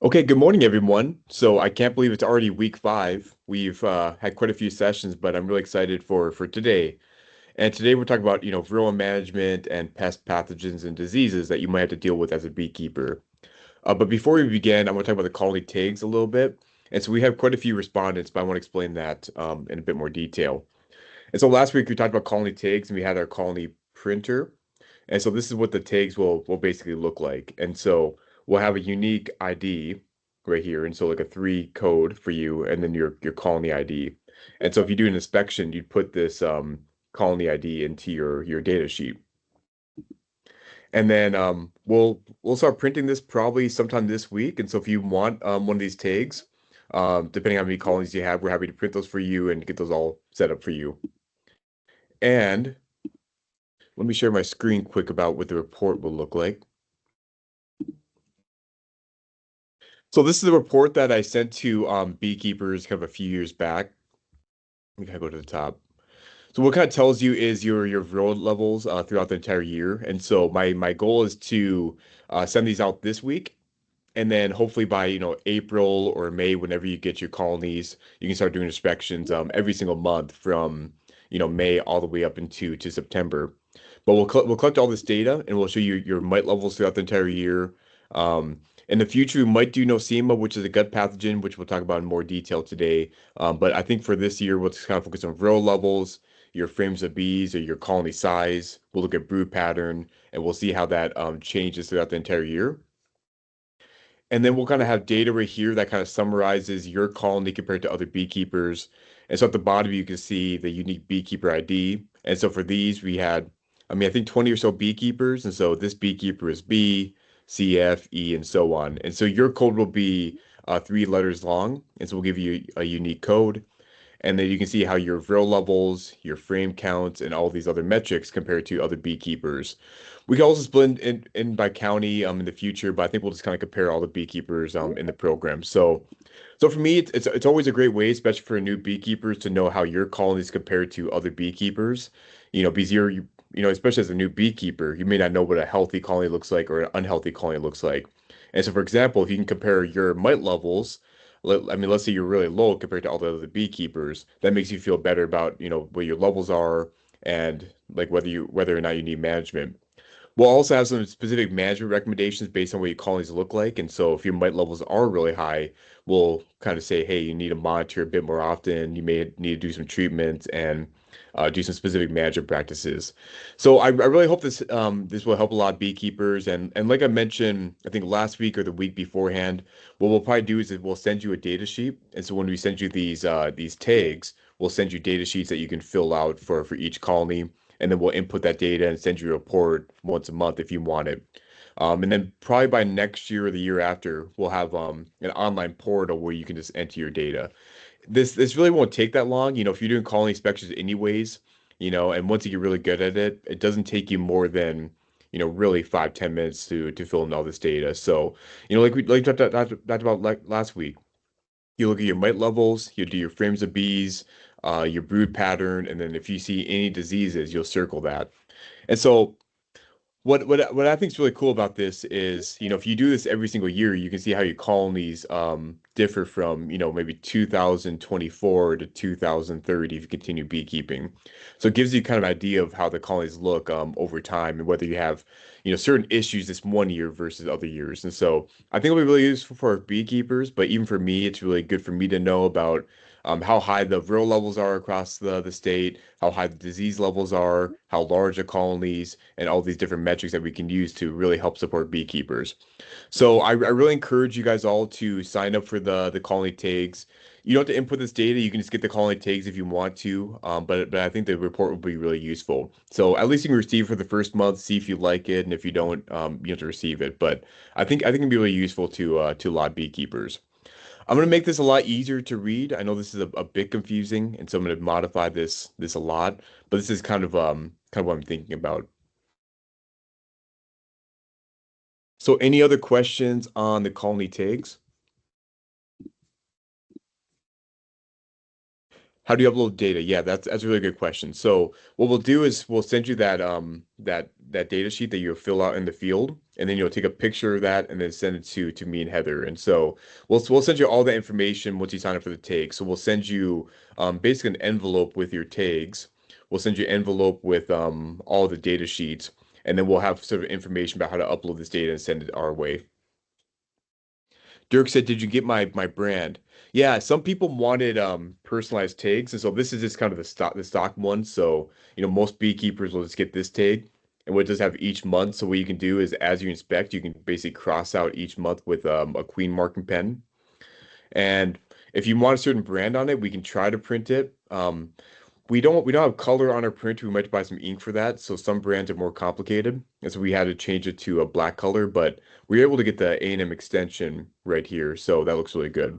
Okay, good morning, everyone. So I can't believe it's already week 5. We've had quite a few sessions, but I'm really excited for today. And today we're talking about, varroa management and pest pathogens and diseases that you might have to deal with as a beekeeper. But before we begin, I want to talk about the colony tags a little bit. And so we have quite a few respondents, but I want to explain that in a bit more detail. And so last week we talked about colony tags and we had our colony printer. And so this is what the tags will basically look like. And so we'll have a unique ID right here. And so like a three code for you and then your colony ID. And so if you do an inspection, you'd put this colony ID into your data sheet. And then we'll start printing this probably sometime this week. And so if you want one of these tags, depending on how many colonies you have, we're happy to print those for you and get those all set up for you. And let me share my screen quick about what the report will look like. So this is a report that I sent to beekeepers kind of a few years back. We kind of go to the top. So what kind of tells you is your varroa levels throughout the entire year. And so my goal is to send these out this week. And then hopefully by, April or May, whenever you get your colonies, you can start doing inspections every single month from, May all the way up into September. But we'll collect all this data and we'll show you your mite levels throughout the entire year. Um, in the future, we might do nosema, which is a gut pathogen, which we'll talk about in more detail today. But I think for this year, we'll just kind of focus on varroa levels, your frames of bees, or your colony size. We'll look at brood pattern, and we'll see how that changes throughout the entire year. And then we'll kind of have data right here that kind of summarizes your colony compared to other beekeepers. And so at the bottom, you can see the unique beekeeper ID. And so for these, we had, I think 20 or so beekeepers. And so this beekeeper is B, C, F, E, and so on. And so your code will be 3 letters long. And so we'll give you a unique code. And then you can see how your varroa levels, your frame counts, and all these other metrics compared to other beekeepers. We can also split in by county in the future, but I think we'll just kind of compare all the beekeepers in the program. So for me, it's always a great way, especially for new beekeepers, to know how your colonies compare to other beekeepers. Because especially as a new beekeeper, you may not know what a healthy colony looks like or an unhealthy colony looks like. And so, for example, if you can compare your mite levels, let's say you're really low compared to all the other beekeepers, that makes you feel better about, what your levels are and like whether or not you need management. We'll also have some specific management recommendations based on what your colonies look like. And so if your mite levels are really high, we'll kind of say, hey, you need to monitor a bit more often. You may need to do some treatments and do some specific management practices. So I really hope this will help a lot of beekeepers. And like I mentioned, I think last week or the week beforehand, what we'll probably do is we'll send you a data sheet. And so when we send you these tags, we'll send you data sheets that you can fill out for each colony and then we'll input that data and send you a report once a month if you want it. And then probably by next year or the year after, we'll have an online portal where you can just enter your data. This really won't take that long. If you're doing colony inspections anyways, and once you get really good at it, it doesn't take you more than, really 5, 10 minutes to fill in all this data. So, like we talked about like last week, you look at your mite levels, you do your frames of bees, your brood pattern, and then if you see any diseases, you'll circle that. And so what I think is really cool about this is, if you do this every single year, you can see how your colonies differ from, maybe 2024 to 2030 if you continue beekeeping. So it gives you kind of an idea of how the colonies look over time and whether you have, certain issues this one year versus other years. And so I think it'll be really useful for beekeepers, but even for me, it's really good for me to know about how high the viral levels are across the state, how high the disease levels are, how large the colonies, and all these different metrics that we can use to really help support beekeepers. So I really encourage you guys all to sign up for the colony tags. You don't have to input this data. You can just get the colony tags if you want to. But I think the report will be really useful. So at least you can receive for the first month, see if you like it, and if you don't, you have to receive it. But I think it'll be really useful to a lot of beekeepers. I'm going to make this a lot easier to read. I know this is a bit confusing, and so I'm going to modify this a lot, but this is kind of what I'm thinking about. So any other questions on the colony tags? How do you upload data? Yeah, that's a really good question. So what we'll do is we'll send you that data sheet that you'll fill out in the field, and then you'll take a picture of that and then send it to me and Heather. And so we'll send you all the information once you sign up for the tag. So we'll send you basically an envelope with your tags. We'll send you an envelope with all the data sheets, and then we'll have sort of information about how to upload this data and send it our way. Dirk said, "Did you get my brand?" Yeah, some people wanted personalized tags, and so this is just kind of the stock one. So, most beekeepers will just get this tag, and what it does have each month. So what you can do is as you inspect, you can basically cross out each month with a queen marking pen. And if you want a certain brand on it, we can try to print it. We don't have color on our printer. We might buy some ink for that. So some brands are more complicated, and so we had to change it to a black color. But we were able to get the A&M extension right here, so that looks really good.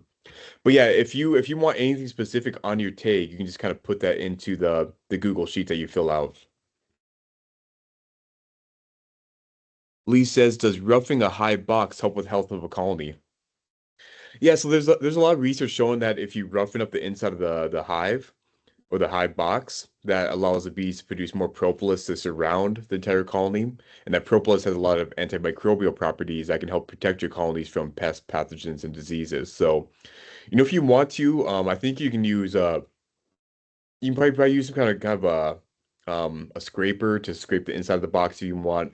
But yeah, if you want anything specific on your tag, you can just kind of put that into the Google Sheet that you fill out. Lee says, "Does roughing a hive box help with health of a colony?" Yeah, so there's a lot of research showing that if you roughen up the inside of the hive, or the hive box, that allows the bees to produce more propolis to surround the entire colony. And that propolis has a lot of antimicrobial properties that can help protect your colonies from pests, pathogens, and diseases. So, if you want to, I think you can use you can probably use some kind of a scraper to scrape the inside of the box if you want.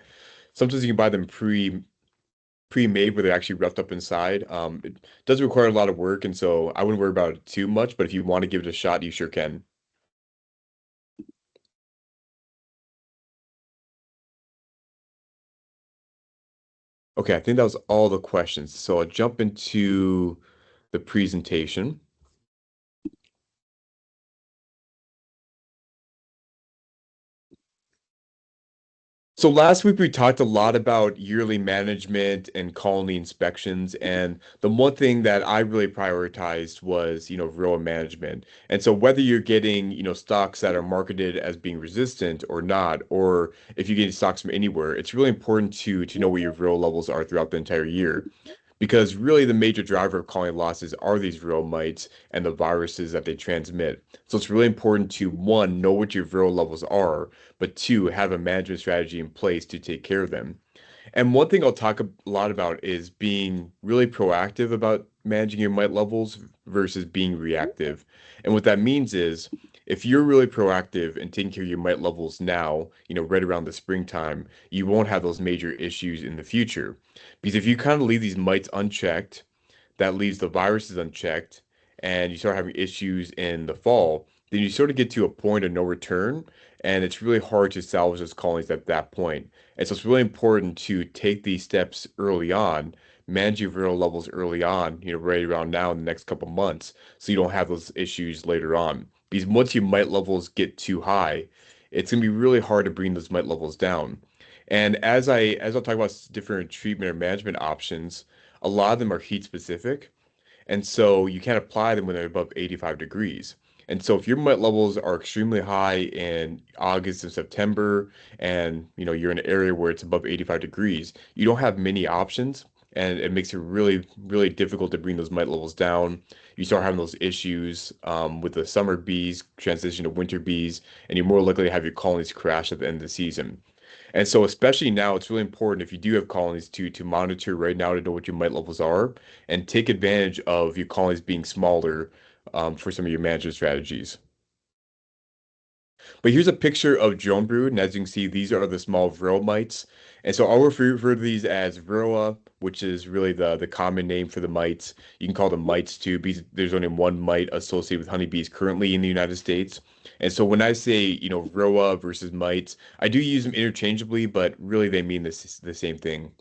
Sometimes you can buy them pre-made where they're actually roughed up inside. It does require a lot of work, and so I wouldn't worry about it too much. But if you want to give it a shot, you sure can. Okay, I think that was all the questions. So I'll jump into the presentation. So last week we talked a lot about yearly management and colony inspections, and the one thing that I really prioritized was, varroa management. And so whether you're getting, stocks that are marketed as being resistant or not, or if you're getting stocks from anywhere, it's really important to know what your varroa levels are throughout the entire year. Because really the major driver of colony losses are these varroa mites and the viruses that they transmit. So it's really important to, one, know what your varroa levels are, but two, have a management strategy in place to take care of them. And one thing I'll talk a lot about is being really proactive about managing your mite levels versus being reactive. And what that means is if you're really proactive and taking care of your mite levels now, right around the springtime, you won't have those major issues in the future. Because if you kind of leave these mites unchecked, that leaves the viruses unchecked, and you start having issues in the fall, then you sort of get to a point of no return, and it's really hard to salvage those colonies at that point. And so it's really important to take these steps early on, manage your viral levels early on, right around now in the next couple months, so you don't have those issues later on. Because once your mite levels get too high, it's gonna be really hard to bring those mite levels down. And as I'll talk about different treatment or management options, a lot of them are heat specific. And so you can't apply them when they're above 85 degrees. And so if your mite levels are extremely high in August and September, and you're in an area where it's above 85 degrees, you don't have many options, and it makes it really, really difficult to bring those mite levels down. You start having those issues with the summer bees transition to winter bees, and you're more likely to have your colonies crash at the end of the season. And so, especially now, it's really important if you do have colonies to monitor right now to know what your mite levels are and take advantage of your colonies being smaller for some of your management strategies. But here's a picture of drone brood, and as you can see, these are the small varroa mites. And so I'll refer to these as varroa, which is really the common name for the mites. You can call them mites too, because there's only one mite associated with honeybees currently in the United States. And so when I say, varroa versus mites, I do use them interchangeably, but really they mean the same thing.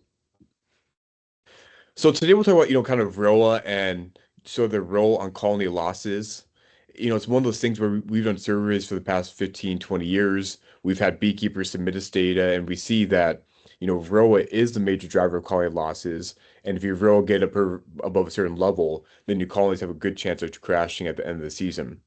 So today we'll talk about, kind of ROA and sort of the role on colony losses. It's one of those things where we've done surveys for the past 15, 20 years. We've had beekeepers submit us data, and we see that, ROA is the major driver of colony losses. And if your ROA get above a certain level, then your colonies have a good chance of crashing at the end of the season.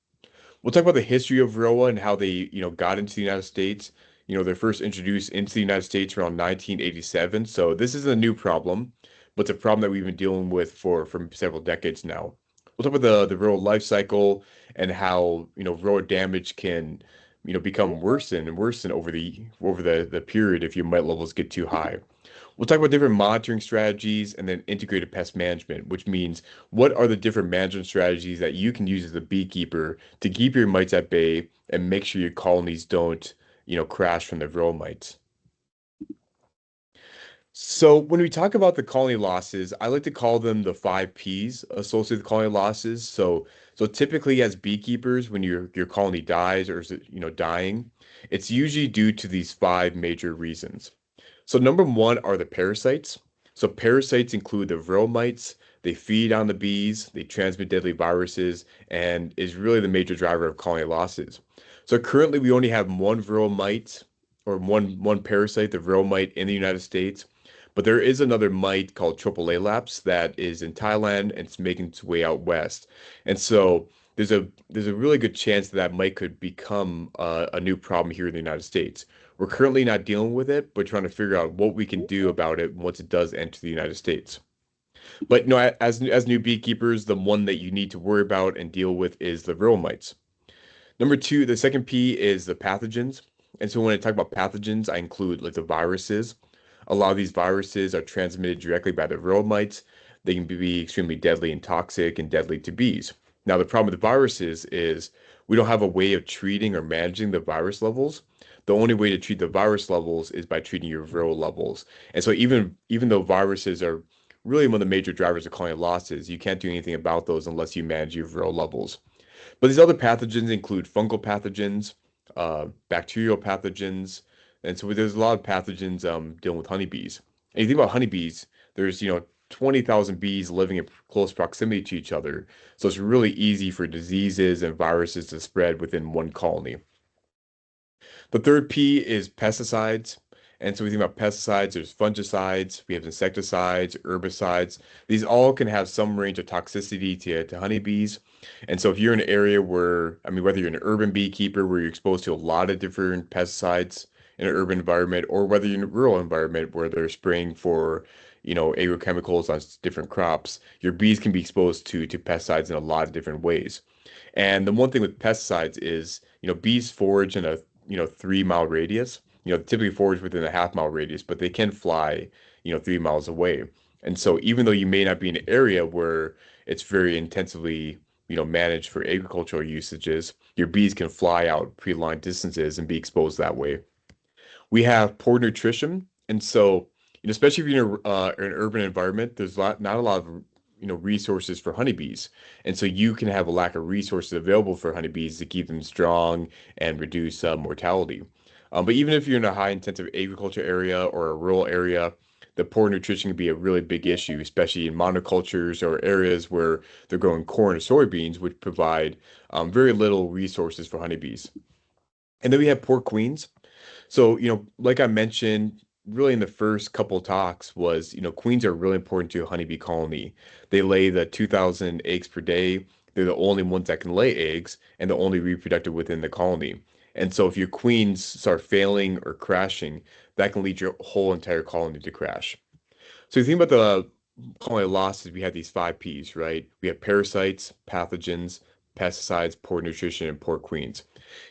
We'll talk about the history of Varroa and how they, got into the United States. They're first introduced into the United States around 1987. So this is a new problem, but it's a problem that we've been dealing with for several decades now. We'll talk about the real life cycle and how, real damage can, become worsen over the period if your mite levels get too high. We'll talk about different monitoring strategies and then integrated pest management, which means what are the different management strategies that you can use as a beekeeper to keep your mites at bay and make sure your colonies don't, crash from the varroa mites. So when we talk about the colony losses, I like to call them the five P's associated with colony losses. So typically as beekeepers, when your colony dies or is it, dying, it's usually due to these five major reasons. So number one are the parasites. So parasites include the varroa mites. They feed on the bees, they transmit deadly viruses, and is really the major driver of colony losses. So currently we only have one varroa mite or one parasite, the varroa mite in the United States. But there is another mite called Tropolaelaps that is in Thailand and it's making its way out west. And so there's a really good chance that that mite could become a new problem here in the United States. We're currently not dealing with it, but trying to figure out what we can do about it once it does enter the United States. But as new beekeepers, the one that you need to worry about and deal with is the varroa mites. Number two, the second P is the pathogens. And so when I talk about pathogens, I include like the viruses. A lot of these viruses are transmitted directly by the varroa mites. They can be extremely deadly and toxic and deadly to bees. Now, the problem with the viruses is we don't have a way of treating or managing the virus levels. The only way to treat the virus levels is by treating your varroa levels. And so even though viruses are really one of the major drivers of colony losses, you can't do anything about those unless you manage your varroa levels. But these other pathogens include fungal pathogens, bacterial pathogens, and so there's a lot of pathogens dealing with honeybees. And you think about honeybees, there's 20,000 bees living in close proximity to each other, so it's really easy for diseases and viruses to spread within one colony. The third P is pesticides. And so we think about pesticides, there's fungicides, we have insecticides, herbicides. These all can have some range of toxicity to honeybees. And so if you're in an area where, I mean, whether you're an urban beekeeper where you're exposed to a lot of different pesticides in an urban environment, or whether you're in a rural environment where they're spraying for, agrochemicals on different crops, your bees can be exposed to pesticides in a lot of different ways. And the one thing with pesticides is, bees forage in a, 3 mile radius. Typically forage within a half mile radius, but they can fly, 3 miles away. And so even though you may not be in an area where it's very intensively, managed for agricultural usages, your bees can fly out pretty long distances and be exposed that way. We have poor nutrition, and so especially if you're in an urban environment, there's not a lot of resources for honeybees, and so you can have a lack of resources available for honeybees to keep them strong and reduce mortality. But even if you're in a high intensive agriculture area or a rural area, the poor nutrition can be a really big issue, especially in monocultures or areas where they're growing corn or soybeans, which provide very little resources for honeybees. And then we have poor queens. So, like I mentioned, really in the first couple talks was, queens are really important to a honeybee colony. They lay the 2,000 eggs per day. They're the only ones that can lay eggs and the only reproductive within the colony. And so if your queens start failing or crashing, that can lead your whole entire colony to crash. So you think about the colony losses, we have these five P's, right? We have parasites, pathogens, pesticides, poor nutrition, and poor queens.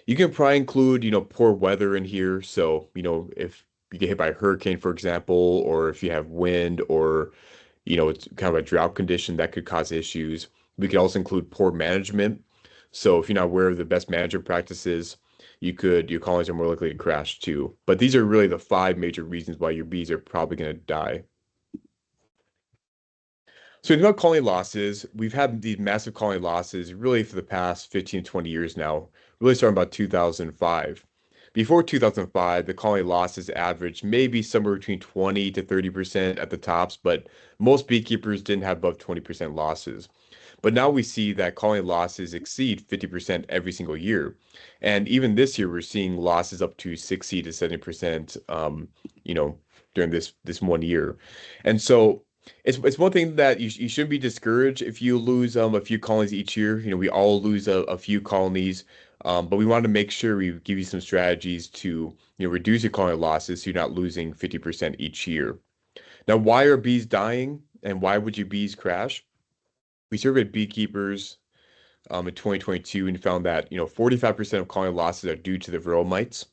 You can probably include, poor weather in here. So, if you get hit by a hurricane, for example, or if you have wind or, it's kind of a drought condition that could cause issues. We could also include poor management. So if you're not aware of the best management practices, your colonies are more likely to crash too. But these are really the five major reasons why your bees are probably going to die. So about colony losses, we've had these massive colony losses really for the past 15, 20 years now, really starting about 2005. Before 2005, the colony losses averaged maybe somewhere between 20 to 30% at the tops, but most beekeepers didn't have above 20% losses. But now we see that colony losses exceed 50% every single year. And even this year, we're seeing losses up to 60 to 70%, you know, during this one year. And so it's one thing that you shouldn't be discouraged if you lose a few colonies each year. We all lose a few colonies, but we want to make sure we give you some strategies to reduce your colony losses so you're not losing 50% each year. Now, why are bees dying and why would your bees crash? We surveyed beekeepers in 2022 and found that, 45% of colony losses are due to the varroa mites.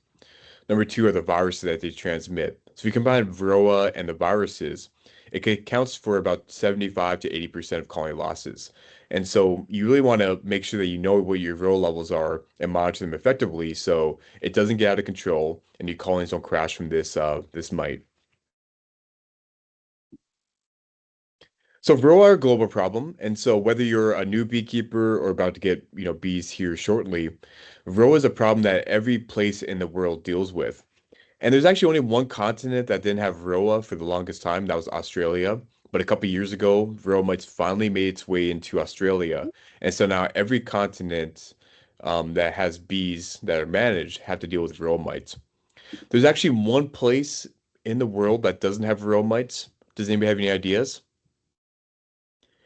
Number two are the viruses that they transmit. So if you combine varroa and the viruses, it accounts for about 75 to 80% of colony losses. And so you really want to make sure that you know what your varroa levels are and monitor them effectively so it doesn't get out of control and your colonies don't crash from this mite. So varroa are a global problem, and so whether you're a new beekeeper or about to get, bees here shortly, varroa is a problem that every place in the world deals with. And there's actually only one continent that didn't have varroa for the longest time. That was Australia. But a couple years ago, varroa mites finally made its way into Australia. And so now every continent that has bees that are managed have to deal with varroa mites. There's actually one place in the world that doesn't have varroa mites. Does anybody have any ideas?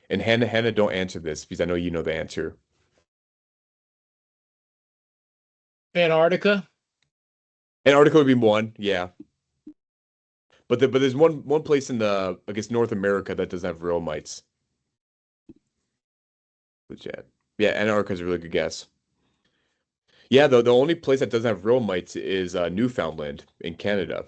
And Hannah, don't answer this because I know you know the answer. Antarctica. Antarctica would be one, yeah. But there's one place in I guess North America that doesn't have varroa mites. The chat. Yeah, Antarctica is a really good guess. Yeah, the only place that doesn't have varroa mites is Newfoundland in Canada.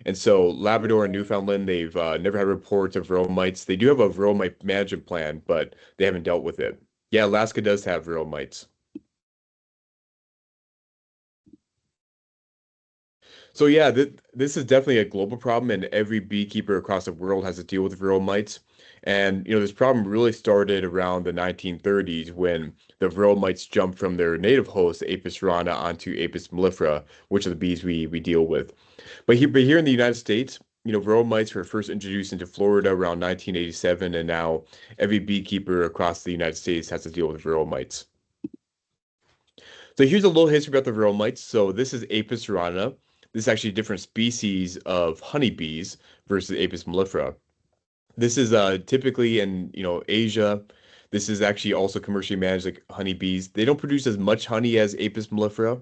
And so Labrador and Newfoundland, they've never had reports of varroa mites. They do have a varroa mite management plan, but they haven't dealt with it. Yeah, Alaska does have varroa mites. So yeah, this is definitely a global problem, and every beekeeper across the world has to deal with varroa mites. And this problem really started around the 1930s when the varroa mites jumped from their native host, Apis cerana, onto Apis mellifera, which are the bees we deal with. But here in the United States, varroa mites were first introduced into Florida around 1987, and now every beekeeper across the United States has to deal with varroa mites. So here's a little history about the varroa mites. So this is Apis cerana. This is actually a different species of honeybees versus Apis mellifera. This is typically in, Asia. This is actually also commercially managed like honeybees. They don't produce as much honey as Apis mellifera,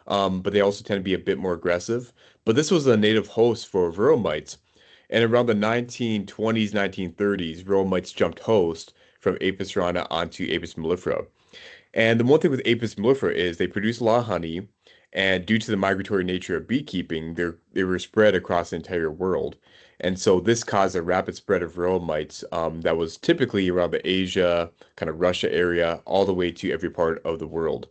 but they also tend to be a bit more aggressive. But this was a native host for varroa mites. And around the 1920s, 1930s, varroa mites jumped host from Apis cerana onto Apis mellifera. And the one thing with Apis mellifera is they produce a lot of honey, and due to the migratory nature of beekeeping, they were spread across the entire world. And so this caused a rapid spread of varroa mites that was typically around the Asia, kind of Russia area, all the way to every part of the world.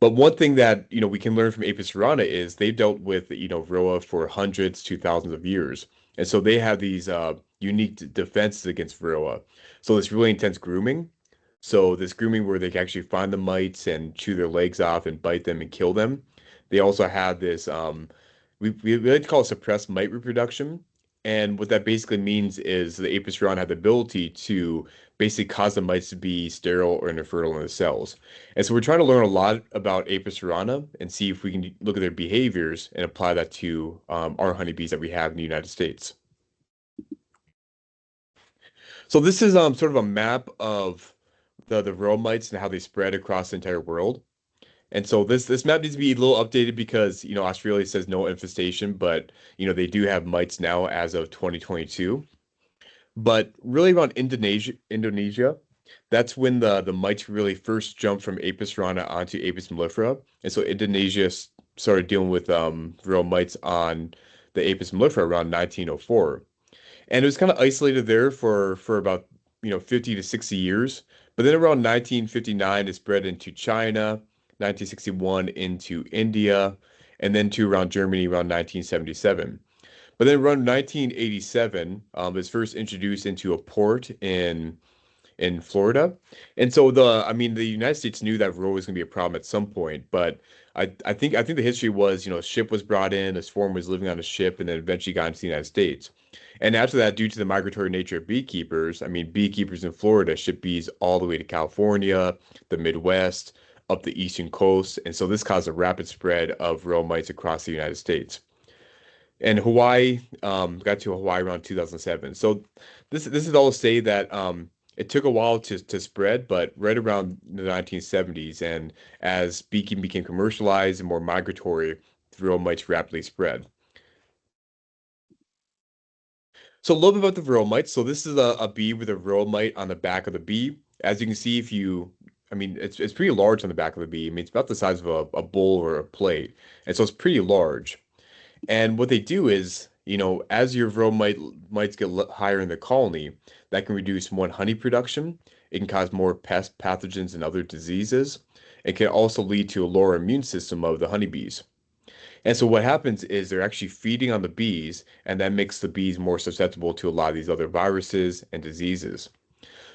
But one thing that, we can learn from Apis cerana is they've dealt with, varroa for hundreds to thousands of years. And so they have these unique defenses against varroa. So this really intense grooming. So this grooming where they can actually find the mites and chew their legs off and bite them and kill them. They also have this we like to call it suppressed mite reproduction. And what that basically means is the Apis cerana have the ability to basically cause the mites to be sterile or infertile in the cells. And so we're trying to learn a lot about Apis cerana and see if we can look at their behaviors and apply that to our honeybees that we have in the United States. So this is sort of a map of the varroa mites and how they spread across the entire world. And so this map needs to be a little updated because, Australia says no infestation, but they do have mites now as of 2022. But really around Indonesia, that's when the mites really first jumped from Apis cerana onto Apis mellifera. And so Indonesia started dealing with varroa mites on the Apis mellifera around 1904. And it was kind of isolated there for about 50 to 60 years. But then around 1959, it spread into China, 1961 into India, and then to around Germany around 1977. But then around 1987, it was first introduced into a port in Florida. And so I mean, the United States knew that rural was going to be a problem at some point, but I think the history was, a ship was brought in, a swarm was living on a ship, and then eventually got into the United States. And after that, due to the migratory nature of beekeepers, I mean, beekeepers in Florida ship bees all the way to California, the Midwest, up the eastern coast, and so this caused a rapid spread of rural mites across the United States. And Hawaii got to Hawaii around 2007. So this is all to say that it took a while to spread, but right around the 1970s, and as beekeeping became commercialized and more migratory, the rural mites rapidly spread. So a little bit about the varroa mites. So this is a bee with a varroa mite on the back of the bee. As you can see, if you, I mean, it's pretty large on the back of the bee. I mean, it's about the size of a bowl or a plate, and so it's pretty large. And what they do is, as your mites get higher in the colony, that can reduce one honey production. It can cause more pest pathogens and other diseases. It can also lead to a lower immune system of the honeybees. And so what happens is they're actually feeding on the bees, and that makes the bees more susceptible to a lot of these other viruses and diseases.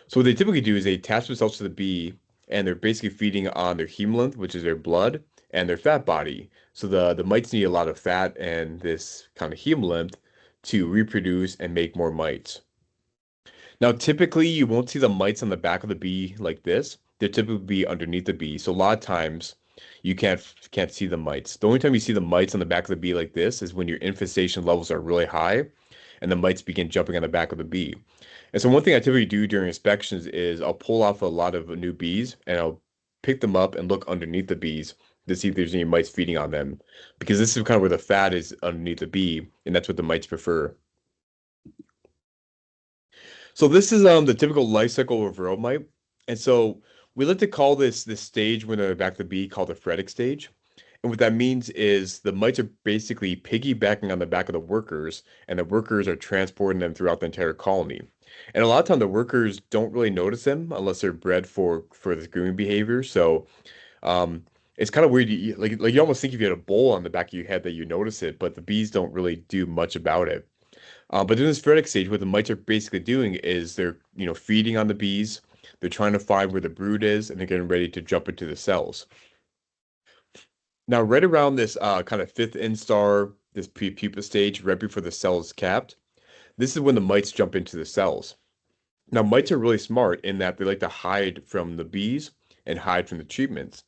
So what they typically do is they attach themselves to the bee, and they're basically feeding on their hemolymph, which is their blood, and their fat body. So the mites need a lot of fat and this kind of hemolymph to reproduce and make more mites. Now, typically, you won't see the mites on the back of the bee like this. They're typically be underneath the bee. So a lot of times, you can't see the mites. The only time you see the mites on the back of the bee like this is when your infestation levels are really high, and the mites begin jumping on the back of the bee. And so one thing I typically do during inspections is I'll pull off a lot of new bees and I'll pick them up and look underneath the bees to see if there's any mites feeding on them, because this is kind of where the fat is underneath the bee, and that's what the mites prefer. So this is the typical life cycle of a mite. And so we like to call this stage when they're back to the bee called the phoretic stage. And what that means is the mites are basically piggybacking on the back of the workers, and the workers are transporting them throughout the entire colony. And a lot of time the workers don't really notice them unless they're bred for this grooming behavior. So um, it's kind of weird. Like you almost think if you had a bowl on the back of your head that you notice it, but the bees don't really do much about it. But in this phoretic stage, what the mites are basically doing is they're, feeding on the bees. They're trying to find where the brood is, and they're getting ready to jump into the cells. Now, right around this kind of fifth instar, this pre-pupa stage, right before the cell is capped, this is when the mites jump into the cells. Now, mites are really smart in that they like to hide from the bees and hide from the treatments.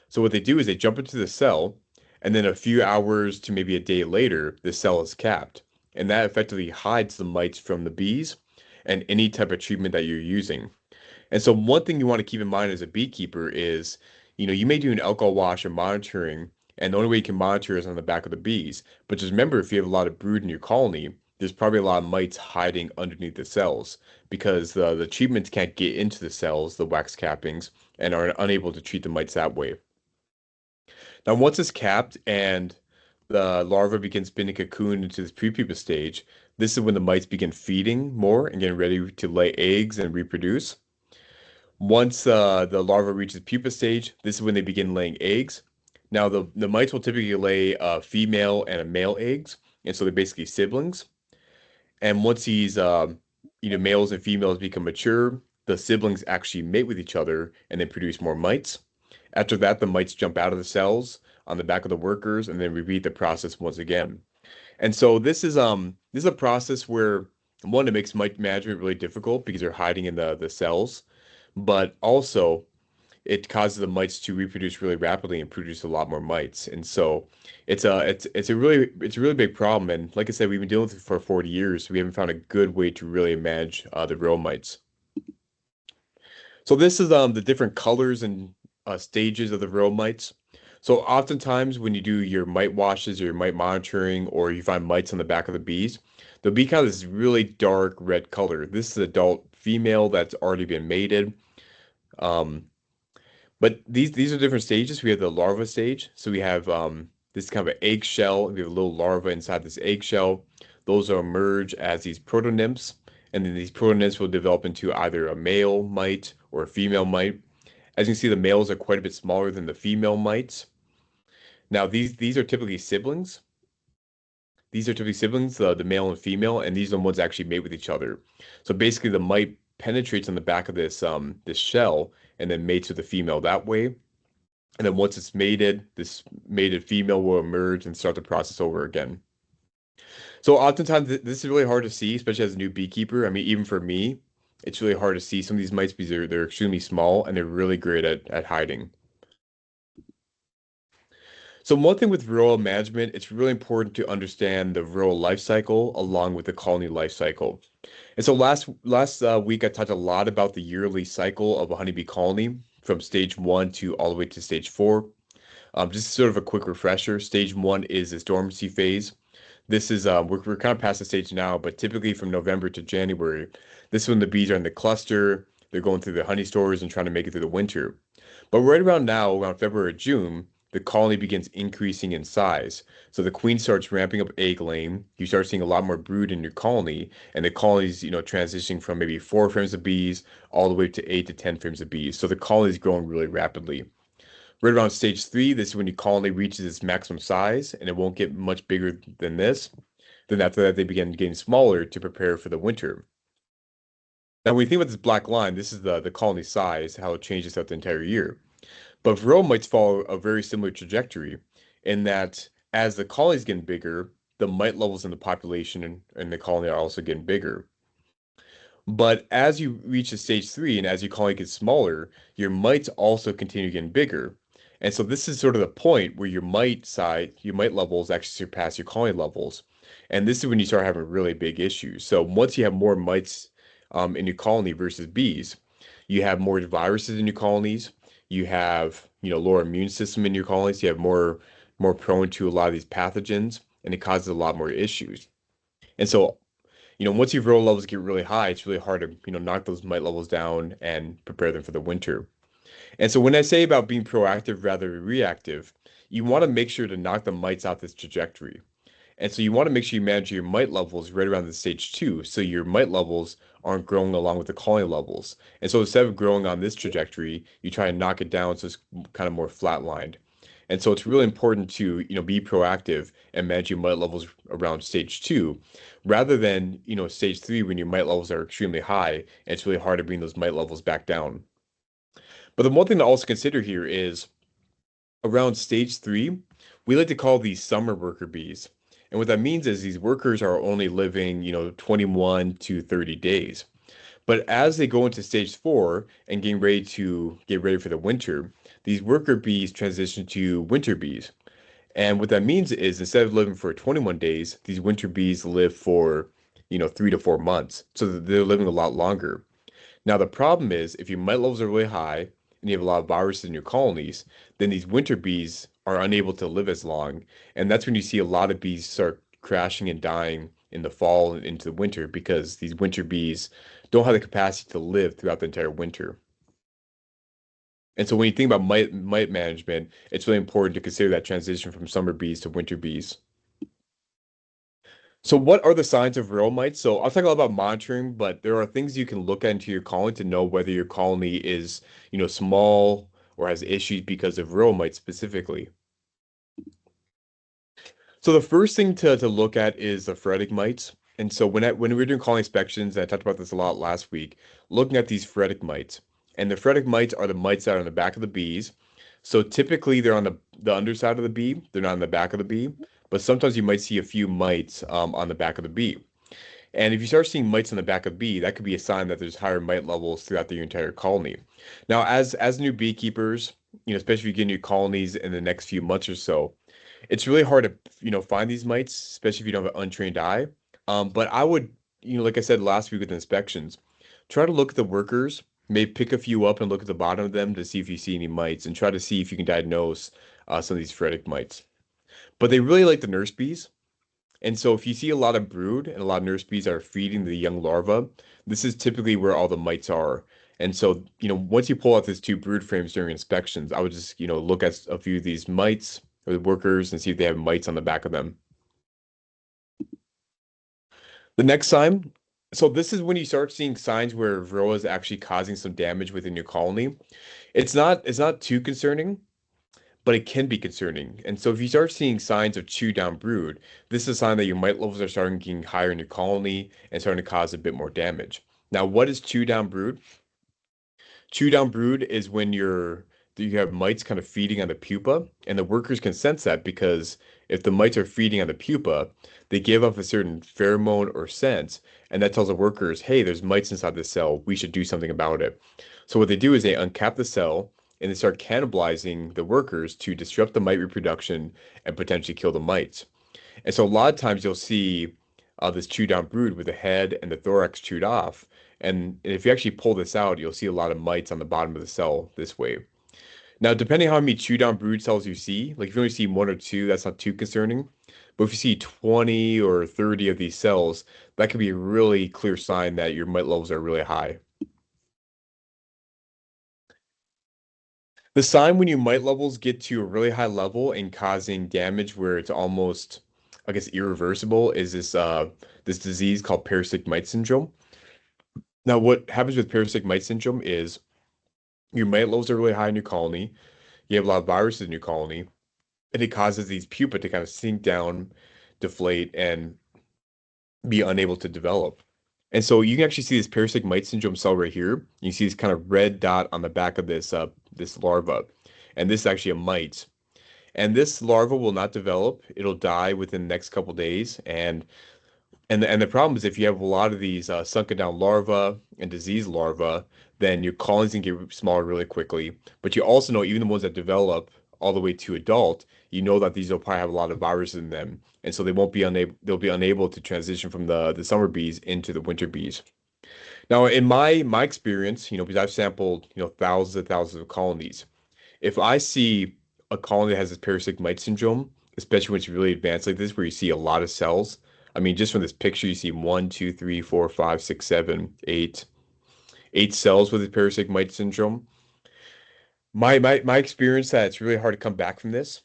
So what they do is they jump into the cell, and then a few hours to maybe a day later, the cell is capped. And that effectively hides the mites from the bees and any type of treatment that you're using. And so one thing you want to keep in mind as a beekeeper is, you may do an alcohol wash or monitoring, and the only way you can monitor is on the back of the bees. But just remember, if you have a lot of brood in your colony, there's probably a lot of mites hiding underneath the cells because the treatments can't get into the cells, the wax cappings, and are unable to treat the mites that way. Now, once it's capped and the larva begins spinning cocoon into this prepupa stage, this is when the mites begin feeding more and getting ready to lay eggs and reproduce. Once the larva reaches pupa stage, this is when they begin laying eggs. Now, the mites will typically lay a female and a male eggs, and so they're basically siblings. And once these males and females become mature, the siblings actually mate with each other and then produce more mites. After that, the mites jump out of the cells on the back of the workers and then repeat the process once again. And so this is a process where one, it makes mite management really difficult because they're hiding in the cells, but also it causes the mites to reproduce really rapidly and produce a lot more mites. And so it's a really big problem. And like I said, we've been dealing with it for 40 years. We haven't found a good way to really manage the real mites. So this is the different colors and stages of the real mites. So oftentimes when you do your mite washes or your mite monitoring or you find mites on the back of the bees, they'll be kind of this really dark red color. This is adult female that's already been mated. Um, but these are different stages. We have the larva stage. So we have this kind of an eggshell. We have a little larva inside this eggshell. Those will emerge as these protonymphs, and then these protonymphs will develop into either a male mite or a female mite. As you can see, the males are quite a bit smaller than the female mites. Now, these are typically siblings. These are typically siblings, the male and female, and these are the ones that actually mate with each other. So basically, the mite penetrates on the back of this shell and then mates with the female that way. And then once it's mated, this mated female will emerge and start the process over again. So oftentimes this is really hard to see, especially as a new beekeeper. I mean, even for me, it's really hard to see some of these mites because they're extremely small and they're really great at hiding. So one thing with rural management, it's really important to understand the rural life cycle along with the colony life cycle. And so last week I talked a lot about the yearly cycle of a honeybee colony from stage one to all the way to stage four. Just sort of a quick refresher. Stage one is this dormancy phase. This is we're kind of past the stage now, but typically from November to January, this is when the bees are in the cluster. They're going through the honey stores and trying to make it through the winter. But right around now, around February or June, the colony begins increasing in size. So the queen starts ramping up egg laying. You start seeing a lot more brood in your colony, and the colony's, transitioning from maybe 4 frames of bees all the way to 8 to 10 frames of bees. So the colony is growing really rapidly. Right around stage three, this is when your colony reaches its maximum size, and it won't get much bigger than this. Then after that, they begin getting smaller to prepare for the winter. Now, when you think about this black line, this is the colony size, how it changes throughout the entire year. But Varroa mites follow a very similar trajectory in that as the colony is getting bigger, the mite levels in the population and the colony are also getting bigger. But as you reach a stage three and as your colony gets smaller, your mites also continue getting bigger. And so this is sort of the point where your mite levels actually surpass your colony levels. And this is when you start having really big issues. So once you have more mites in your colony versus bees, you have more viruses in your colonies. You have, lower immune system in your colonies. You have more prone to a lot of these pathogens, and it causes a lot more issues. And so once your viral levels get really high, it's really hard to, knock those mite levels down and prepare them for the winter. And so when I say about being proactive rather than reactive, you want to make sure to knock the mites out this trajectory. And so you want to make sure you manage your mite levels right around the stage two, so your mite levels aren't growing along with the colony levels. And so instead of growing on this trajectory, you try and knock it down so it's kind of more flatlined. And so it's really important to, be proactive and manage your mite levels around stage two, rather than, stage three when your mite levels are extremely high and it's really hard to bring those mite levels back down. But the one thing to also consider here is around stage three, we like to call these summer worker bees. And what that means is these workers are only living, 21 to 30 days. But as they go into stage four and get ready for the winter, these worker bees transition to winter bees. And what that means is instead of living for 21 days, these winter bees live for, 3 to 4 months. So that they're living a lot longer. Now, the problem is if your mite levels are really high and you have a lot of viruses in your colonies, then these winter bees are unable to live as long. And that's when you see a lot of bees start crashing and dying in the fall and into the winter because these winter bees don't have the capacity to live throughout the entire winter. And so when you think about mite management, it's really important to consider that transition from summer bees to winter bees. So what are the signs of real mites? So I'll talk a lot about monitoring, but there are things you can look at into your colony to know whether your colony is, small or has issues because of real mites specifically. So the first thing to look at is the phoretic mites. And so when we were doing colony inspections, and I talked about this a lot last week, looking at these phoretic mites. And the phoretic mites are the mites that are on the back of the bees. So typically they're on the underside of the bee, they're not on the back of the bee, but sometimes you might see a few mites on the back of the bee. And if you start seeing mites on the back of bee, that could be a sign that there's higher mite levels throughout the entire colony. Now, as new beekeepers, especially if you get new colonies in the next few months or so, it's really hard to, find these mites, especially if you don't have an untrained eye. But I would, like I said last week with inspections, try to look at the workers, maybe pick a few up and look at the bottom of them to see if you see any mites and try to see if you can diagnose some of these phoretic mites. But they really like the nurse bees. And so if you see a lot of brood and a lot of nurse bees are feeding the young larvae, this is typically where all the mites are. And so, once you pull out these two brood frames during inspections, I would just, look at a few of these mites or the workers and see if they have mites on the back of them. The next sign, so this is when you start seeing signs where Varroa is actually causing some damage within your colony. It's not too concerning, but it can be concerning. And so if you start seeing signs of chew down brood, this is a sign that your mite levels are starting getting higher in your colony and starting to cause a bit more damage. Now, what is chew down brood? Chew down brood is when you have mites kind of feeding on the pupa, and the workers can sense that because if the mites are feeding on the pupa, they give off a certain pheromone or scent, and that tells the workers, hey, there's mites inside the cell. We should do something about it. So what they do is they uncap the cell and they start cannibalizing the workers to disrupt the mite reproduction and potentially kill the mites. And so a lot of times you'll see this chewed down brood with the head and the thorax chewed off. And if you actually pull this out, you'll see a lot of mites on the bottom of the cell this way. Now, depending on how many chew down brood cells you see, like if you only see one or two, that's not too concerning. But if you see 20 or 30 of these cells, that could be a really clear sign that your mite levels are really high. The sign when your mite levels get to a really high level and causing damage where it's almost, I guess, irreversible is this disease called parasitic mite syndrome. Now, what happens with parasitic mite syndrome is your mite levels are really high in your colony. You have a lot of viruses in your colony, and it causes these pupa to kind of sink down, deflate, and be unable to develop. And so you can actually see this parasitic mite syndrome cell right here. You see this kind of red dot on the back of this larva, and this is actually a mite. And this larva will not develop. It'll die within the next couple days. And the problem is if you have a lot of these sunken down larvae and disease larvae, then your colonies can get smaller really quickly. But you also know even the ones that develop all the way to adult, you know that these will probably have a lot of viruses in them. And so they'll be unable to transition from the summer bees into the winter bees. Now, in my experience, because I've sampled, thousands and thousands of colonies, if I see a colony that has this parasitic mite syndrome, especially when it's really advanced like this, where you see a lot of cells, I mean, just from this picture, you see one, two, three, four, five, six, seven, eight cells with this parasitic mite syndrome. My experience that it's really hard to come back from this.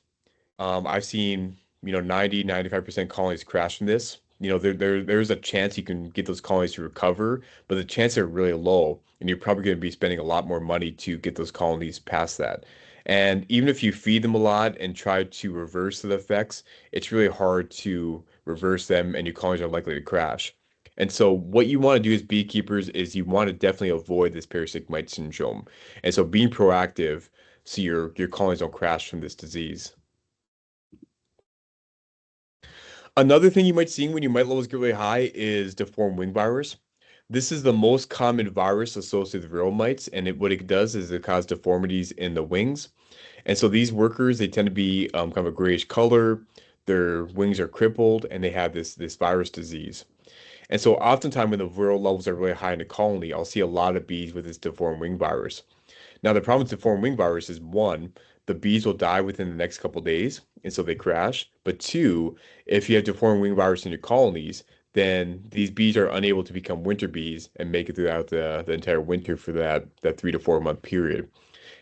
I've seen, 95% colonies crash from this. There's a chance you can get those colonies to recover, but the chances are really low, and you're probably going to be spending a lot more money to get those colonies past that. And even if you feed them a lot and try to reverse the effects, it's really hard to reverse them, and your colonies are likely to crash. And so, what you want to do as beekeepers is you want to definitely avoid this parasitic mite syndrome. And so, being proactive so your colonies don't crash from this disease. Another thing you might see when your mite levels get really high is deformed wing virus. This is the most common virus associated with real mites, and what it does is it causes deformities in the wings. And so these workers, they tend to be kind of a grayish color. Their wings are crippled, and they have this virus disease. And so oftentimes when the viral levels are really high in the colony, I'll see a lot of bees with this deformed wing virus. Now, the problem with deformed wing virus is one, the bees will die within the next couple days, and so they crash. But two, if you have deformed wing virus in your colonies, then these bees are unable to become winter bees and make it throughout the entire winter for that 3 to 4 month period.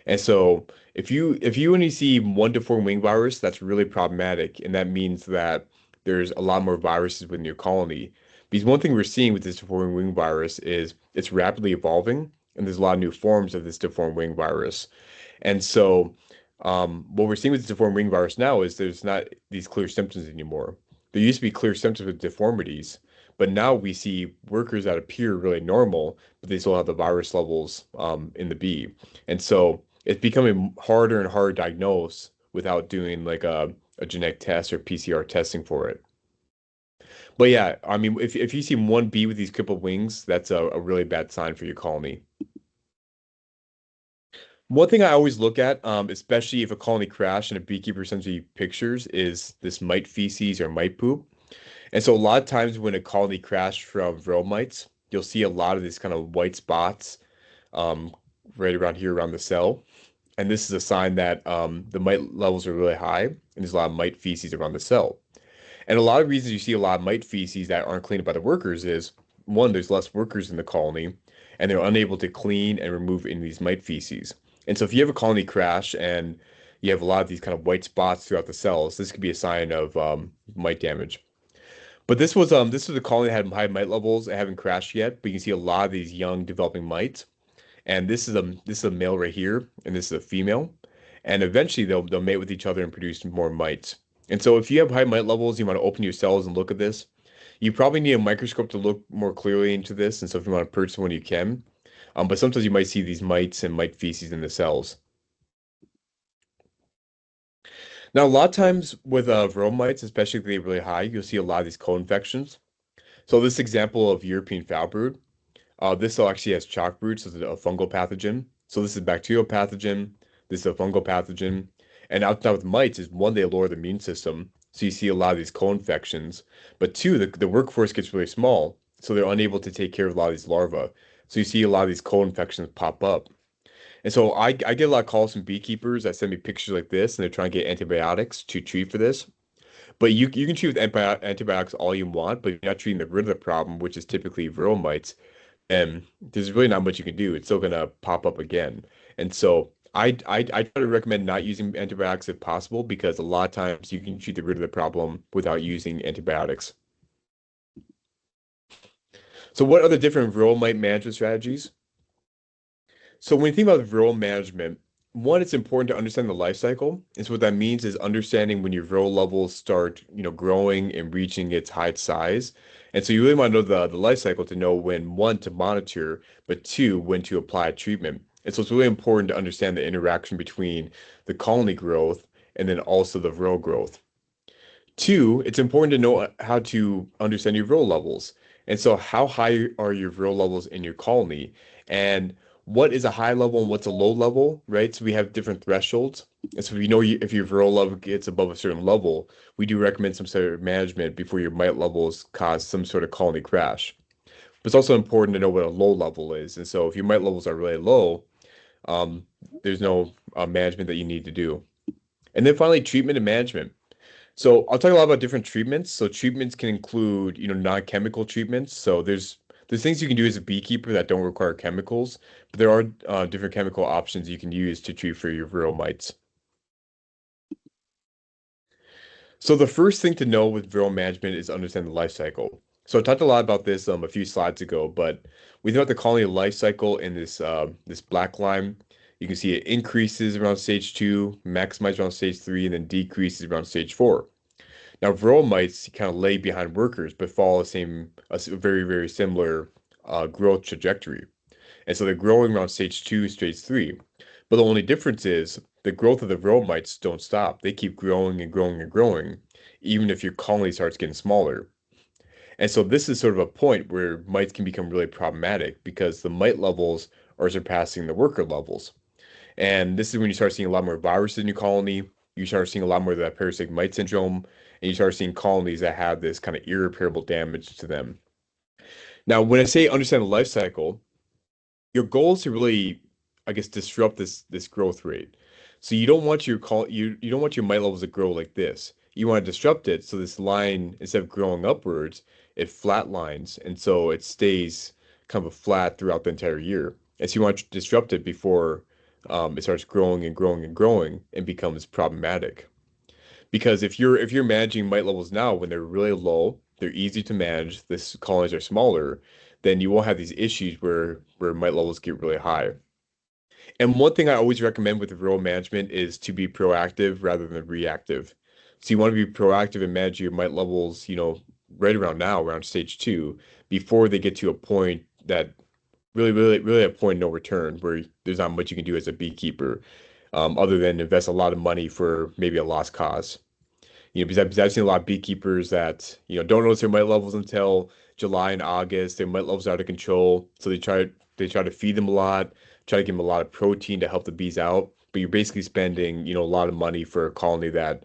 And so if you only see one deformed wing virus, that's really problematic, and that means that there's a lot more viruses within your colony. Because one thing we're seeing with this deformed wing virus is it's rapidly evolving, and there's a lot of new forms of this deformed wing virus. And so, what we're seeing with the deformed wing virus now is there's not these clear symptoms anymore. There used to be clear symptoms with deformities, but now we see workers that appear really normal, but they still have the virus levels in the bee. And so it's becoming harder and harder to diagnose without doing like a genetic test or PCR testing for it. But yeah, I mean, if you see one bee with these crippled wings, that's a really bad sign for your colony. One thing I always look at, especially if a colony crashed and a beekeeper sends me pictures, is this mite feces or mite poop. And so a lot of times when a colony crashed from varroa mites, you'll see a lot of these kind of white spots um, right around here around the cell. And this is a sign that the mite levels are really high, and there's a lot of mite feces around the cell. And a lot of reasons you see a lot of mite feces that aren't cleaned up by the workers is one, there's less workers in the colony, and they're unable to clean and remove any of these mite feces. And so if you have a colony crash and you have a lot of these kind of white spots throughout the cells, this could be a sign of mite damage. But this was a colony that had high mite levels. It haven't crashed yet, but you can see a lot of these young developing mites. And this is a male right here, and this is a female. And eventually they'll mate with each other and produce more mites. And so if you have high mite levels, you want to open your cells and look at this. You probably need a microscope to look more clearly into this. And so if you want to purchase one, you can. But sometimes you might see these mites and mite feces in the cells. Now, a lot of times with varroa mites, especially if they're really high, you'll see a lot of these co-infections. So this example of European foul brood. This cell actually has chalk brood, so it's a fungal pathogen. So this is a bacterial pathogen. This is a fungal pathogen. And outside with mites is one, they lower the immune system. So you see a lot of these co-infections. But two, the workforce gets really small. So they're unable to take care of a lot of these larvae. So you see a lot of these co-infections pop up. And so I get a lot of calls from beekeepers that send me pictures like this, and they're trying to get antibiotics to treat for this. But you can treat with antibiotics all you want, but you're not treating the root of the problem, which is typically viral mites. And there's really not much you can do. It's still gonna pop up again. And so I try to recommend not using antibiotics if possible because a lot of times you can treat the root of the problem without using antibiotics. So what are the different viral mite management strategies? So when you think about viral management, one, it's important to understand the life cycle. And so what that means is understanding when your viral levels start, growing and reaching its height size. And so you really want to know the life cycle to know when, one, to monitor, but two, when to apply treatment. And so it's really important to understand the interaction between the colony growth and then also the viral growth. Two, it's important to know how to understand your viral levels. And so, how high are your viral levels in your colony? And what is a high level and what's a low level, right? So, we have different thresholds. And so, if you know if your viral level gets above a certain level, we do recommend some sort of management before your mite levels cause some sort of colony crash. But it's also important to know what a low level is. And so, if your mite levels are really low, um, there's no management that you need to do. And then finally, treatment and management. So I'll talk a lot about different treatments. So treatments can include, non-chemical treatments. So there's things you can do as a beekeeper that don't require chemicals, but there are different chemical options you can use to treat for your viral mites. So the first thing to know with viral management is understand the life cycle. So I talked a lot about this a few slides ago, but we know the colony life cycle in this black line. You can see it increases around stage two, maximizes around stage three, and then decreases around stage four. Now, rural mites kind of lay behind workers, but follow very, very similar growth trajectory. And so they're growing around stage two, stage three. But the only difference is the growth of the rural mites don't stop. They keep growing and growing and growing, even if your colony starts getting smaller. And so this is sort of a point where mites can become really problematic because the mite levels are surpassing the worker levels. And this is when you start seeing a lot more viruses in your colony. You start seeing a lot more of that parasitic mite syndrome, and you start seeing colonies that have this kind of irreparable damage to them. Now, when I say understand the life cycle, your goal is to really, I guess, disrupt this growth rate. So you don't want your mite levels to grow like this. You want to disrupt it so this line, instead of growing upwards, it flatlines, and so it stays kind of flat throughout the entire year. And so you want to disrupt it before it starts growing and growing and growing and becomes problematic. Because if you're managing mite levels now when they're really low, they're easy to manage, the colonies are smaller, then you won't have these issues where mite levels get really high. And one thing I always recommend with rural management is to be proactive rather than reactive. So you want to be proactive and manage your mite levels, right around now, around stage two, before they get to a point that really, really, really a point of no return where there's not much you can do as a beekeeper, other than invest a lot of money for maybe a lost cause. Because I've seen a lot of beekeepers that, don't notice their mite levels until July and August. Their mite levels are out of control. So they try to feed them a lot, try to give them a lot of protein to help the bees out. But you're basically spending, a lot of money for a colony that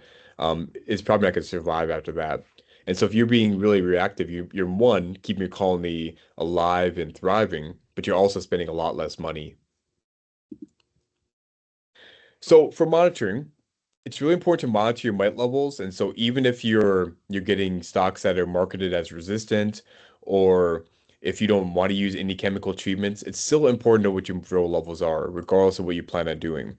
is probably not going to survive after that. And so if you're being really reactive, you're one, keeping your colony alive and thriving, but you're also spending a lot less money. So for monitoring, it's really important to monitor your mite levels. And so even if you're getting stocks that are marketed as resistant, or if you don't want to use any chemical treatments, it's still important to know what your viral levels are, regardless of what you plan on doing.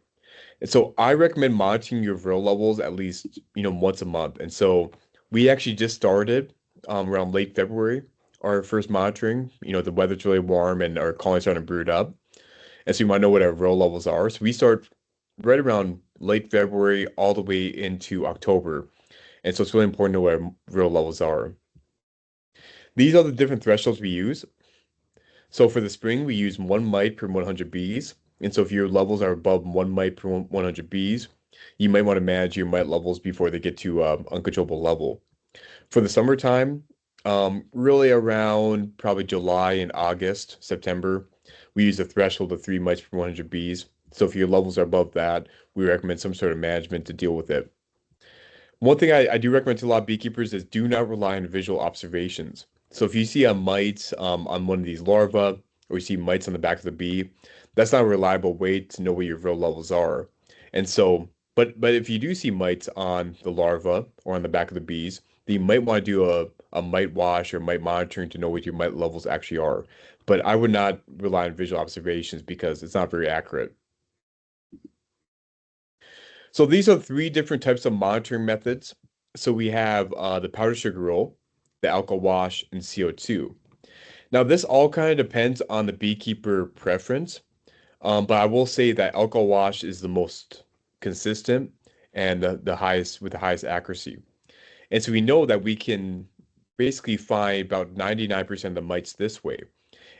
And so I recommend monitoring your viral levels at least, once a month. And so we actually just started around late February, our first monitoring. The weather's really warm and our colony's starting to brood up. And so you might know what our viral levels are. So we start right around late February all the way into October. And so it's really important to know what our viral levels are. These are the different thresholds we use. So for the spring, we use one mite per 100 bees. And so if your levels are above one mite per 100 bees, you might want to manage your mite levels before they get to uncontrollable level. For the summertime, really around probably July and August, September, we use a threshold of 3 mites per 100 bees. So if your levels are above that, we recommend some sort of management to deal with it. One thing I do recommend to a lot of beekeepers is do not rely on visual observations. So if you see a mite on one of these larvae, or you see mites on the back of the bee, that's not a reliable way to know what your viral levels are. And so, But if you do see mites on the larva or on the back of the bees, then you might want to do a mite wash or mite monitoring to know what your mite levels actually are. But I would not rely on visual observations because it's not very accurate. So these are three different types of monitoring methods. So we have the powdered sugar roll, the alcohol wash, and CO2. Now this all kind of depends on the beekeeper preference. But I will say that alcohol wash is the most consistent and the highest with the highest accuracy. And so we know that we can basically find about 99% of the mites this way.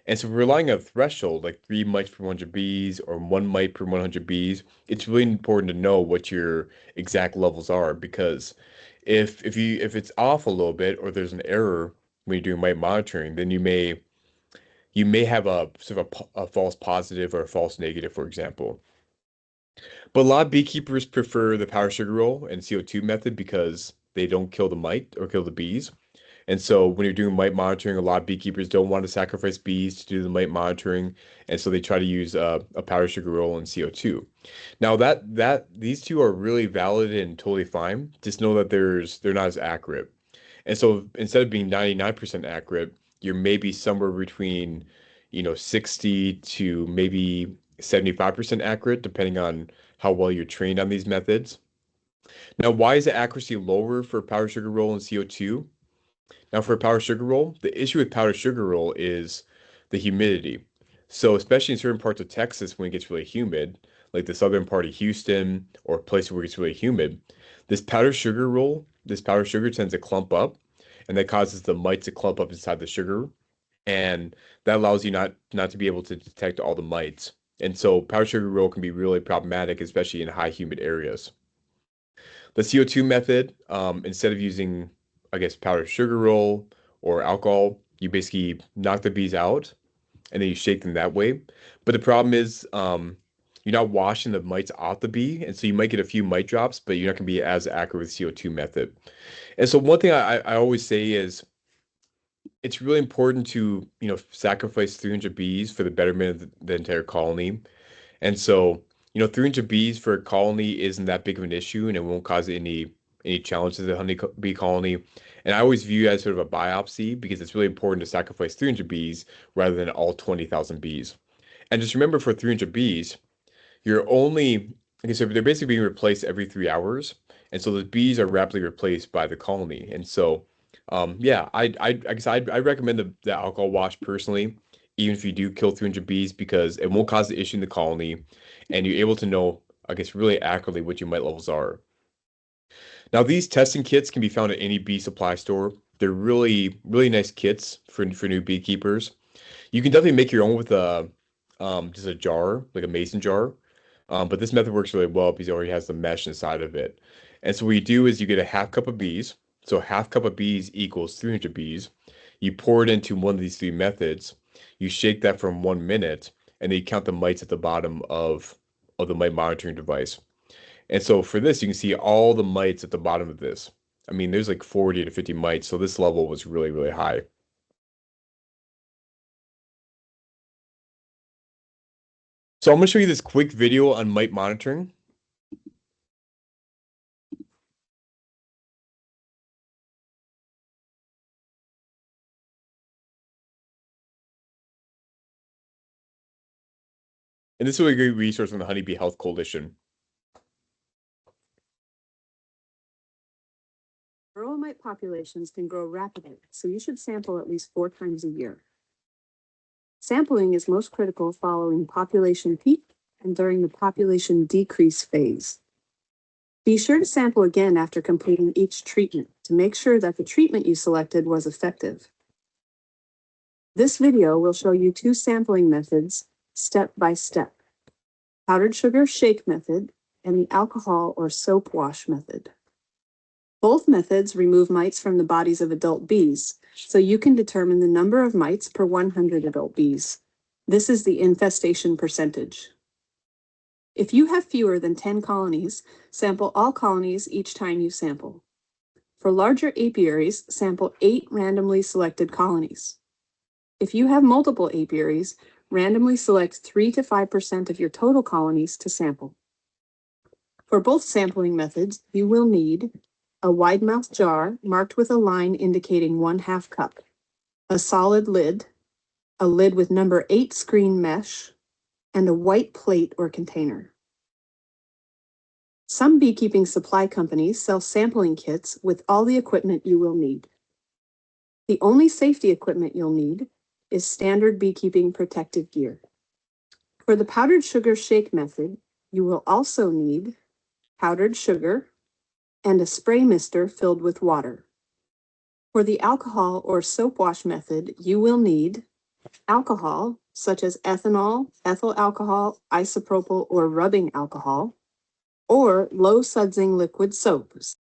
And so relying on a threshold like 3 mites per 100 bees or 1 mite per 100 bees, it's really important to know what your exact levels are because if it's off a little bit or there's an error when you're doing mite monitoring, then you may have a sort of a false positive or a false negative, for example. But a lot of beekeepers prefer the powdered sugar roll and CO2 method because they don't kill the mite or kill the bees. And so when you're doing mite monitoring, a lot of beekeepers don't want to sacrifice bees to do the mite monitoring, and so they try to use a powdered sugar roll and CO2. Now that these two are really valid and totally fine. Just know that they're not as accurate. And so instead of being 99% accurate, you're maybe somewhere between, 60 to maybe 75% accurate, depending on how well you're trained on these methods. Now, why is the accuracy lower for powdered sugar roll and CO2? Now, for a powdered sugar roll, the issue with powdered sugar roll is the humidity. So, especially in certain parts of Texas when it gets really humid, like the southern part of Houston or places where it gets really humid, this powdered sugar tends to clump up, and that causes the mites to clump up inside the sugar, and that allows you not to be able to detect all the mites. And so, powdered sugar roll can be really problematic, especially in high humid areas. The CO2 method, instead of using, I guess, powdered sugar roll or alcohol, you basically knock the bees out and then you shake them that way. But the problem is, you're not washing the mites off the bee, and so you might get a few mite drops, but you're not going to be as accurate with CO2 method. And so one thing I always say is it's really important to, sacrifice 300 bees for the betterment of the entire colony. And so, 300 bees for a colony isn't that big of an issue, and it won't cause any challenge to the honeybee colony. And I always view it as sort of a biopsy because it's really important to sacrifice 300 bees rather than all 20,000 bees. And just remember, for 300 bees, you're only, like I said, they're basically being replaced every 3 hours, and so the bees are rapidly replaced by the colony. And so, yeah, I guess I recommend the alcohol wash personally, even if you do kill 300 bees, because it won't cause the issue in the colony, and you're able to know, I guess, really accurately what your mite levels are. Now, these testing kits can be found at any bee supply store. They're really, really nice kits for new beekeepers. You can definitely make your own with just a jar, like a mason jar. But this method works really well because it already has the mesh inside of it. And so what you do is you get a half cup of bees. So a half cup of bees equals 300 bees. You pour it into one of these three methods. You shake that for 1 minute, and then you count the mites at the bottom of the mite monitoring device. And so for this, you can see all the mites at the bottom of this. I mean, there's like 40 to 50 mites, so this level was really, really high. So I'm going to show you this quick video on mite monitoring. And this is a great resource from the Honeybee Health Coalition. Rural mite populations can grow rapidly, so you should sample at least 4 times a year. Sampling is most critical following population peak and during the population decrease phase. Be sure to sample again after completing each treatment to make sure that the treatment you selected was effective. This video will show you 2 sampling methods step by step: powdered sugar shake method and the alcohol or soap wash method. Both methods remove mites from the bodies of adult bees, so you can determine the number of mites per 100 adult bees. This is the infestation percentage. If you have fewer than 10 colonies, sample all colonies each time you sample. For larger apiaries, sample 8 randomly selected colonies. If you have multiple apiaries, randomly select 3 to 5% of your total colonies to sample. For both sampling methods, you will need a wide mouth jar marked with a line indicating 1/2 cup, a solid lid, a lid with number 8 screen mesh, and a white plate or container. Some beekeeping supply companies sell sampling kits with all the equipment you will need. The only safety equipment you'll need is standard beekeeping protective gear. For the powdered sugar shake method, you will also need powdered sugar and a spray mister filled with water. For the alcohol or soap wash method, you will need alcohol, such as ethanol, ethyl alcohol, isopropyl, or rubbing alcohol, or low sudsing liquid soaps.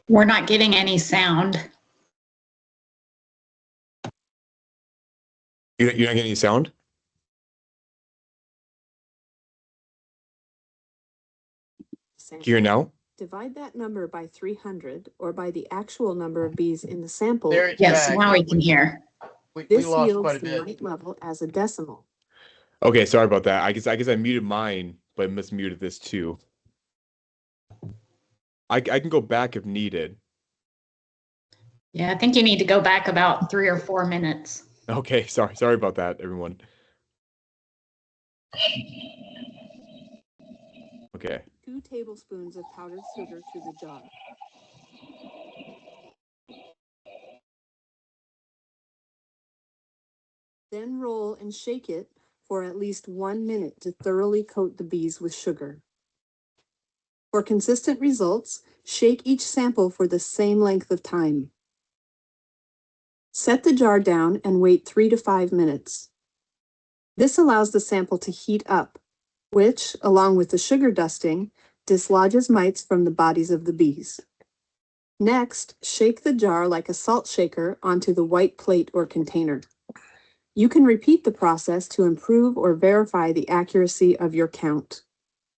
We're not getting any sound. You're not getting any sound? Do you hear now? Divide that number by 300 or by the actual number of bees in the sample. There it's Yes, back. now we can hear. We This lost yields quite a the bit. night level as a decimal. Okay, sorry about that. I guess I muted mine, but mismuted this too. I can go back if needed. Yeah, I think you need to go back about 3 or 4 minutes. Okay, sorry about that, everyone. Okay. 2 tablespoons of powdered sugar to the jar. Then roll and shake it for at least 1 minute to thoroughly coat the bees with sugar. For consistent results, shake each sample for the same length of time. Set the jar down and wait 3 to 5 minutes. This allows the sample to heat up, which, along with the sugar dusting, dislodges mites from the bodies of the bees. Next, shake the jar like a salt shaker onto the white plate or container. You can repeat the process to improve or verify the accuracy of your count.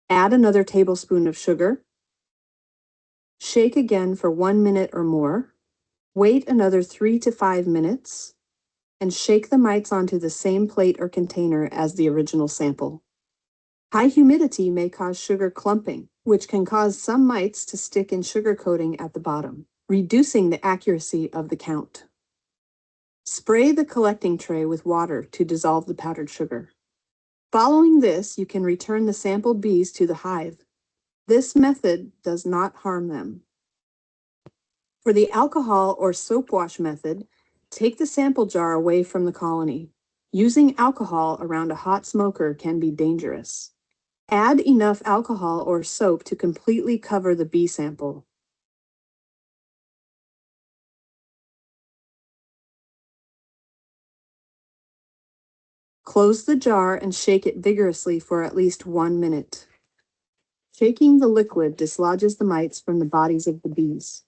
Add another tablespoon of sugar. Shake again for 1 minute or more. Wait another 3 to 5 minutes. And shake the mites onto the same plate or container as the original sample. High humidity may cause sugar clumping, which can cause some mites to stick in sugar coating at the bottom, reducing the accuracy of the count. Spray the collecting tray with water to dissolve the powdered sugar. Following this, you can return the sampled bees to the hive. This method does not harm them. For the alcohol or soap wash method, take the sample jar away from the colony. Using alcohol around a hot smoker can be dangerous. Add enough alcohol or soap to completely cover the bee sample. Close the jar and shake it vigorously for at least 1 minute. Shaking the liquid dislodges the mites from the bodies of the bees.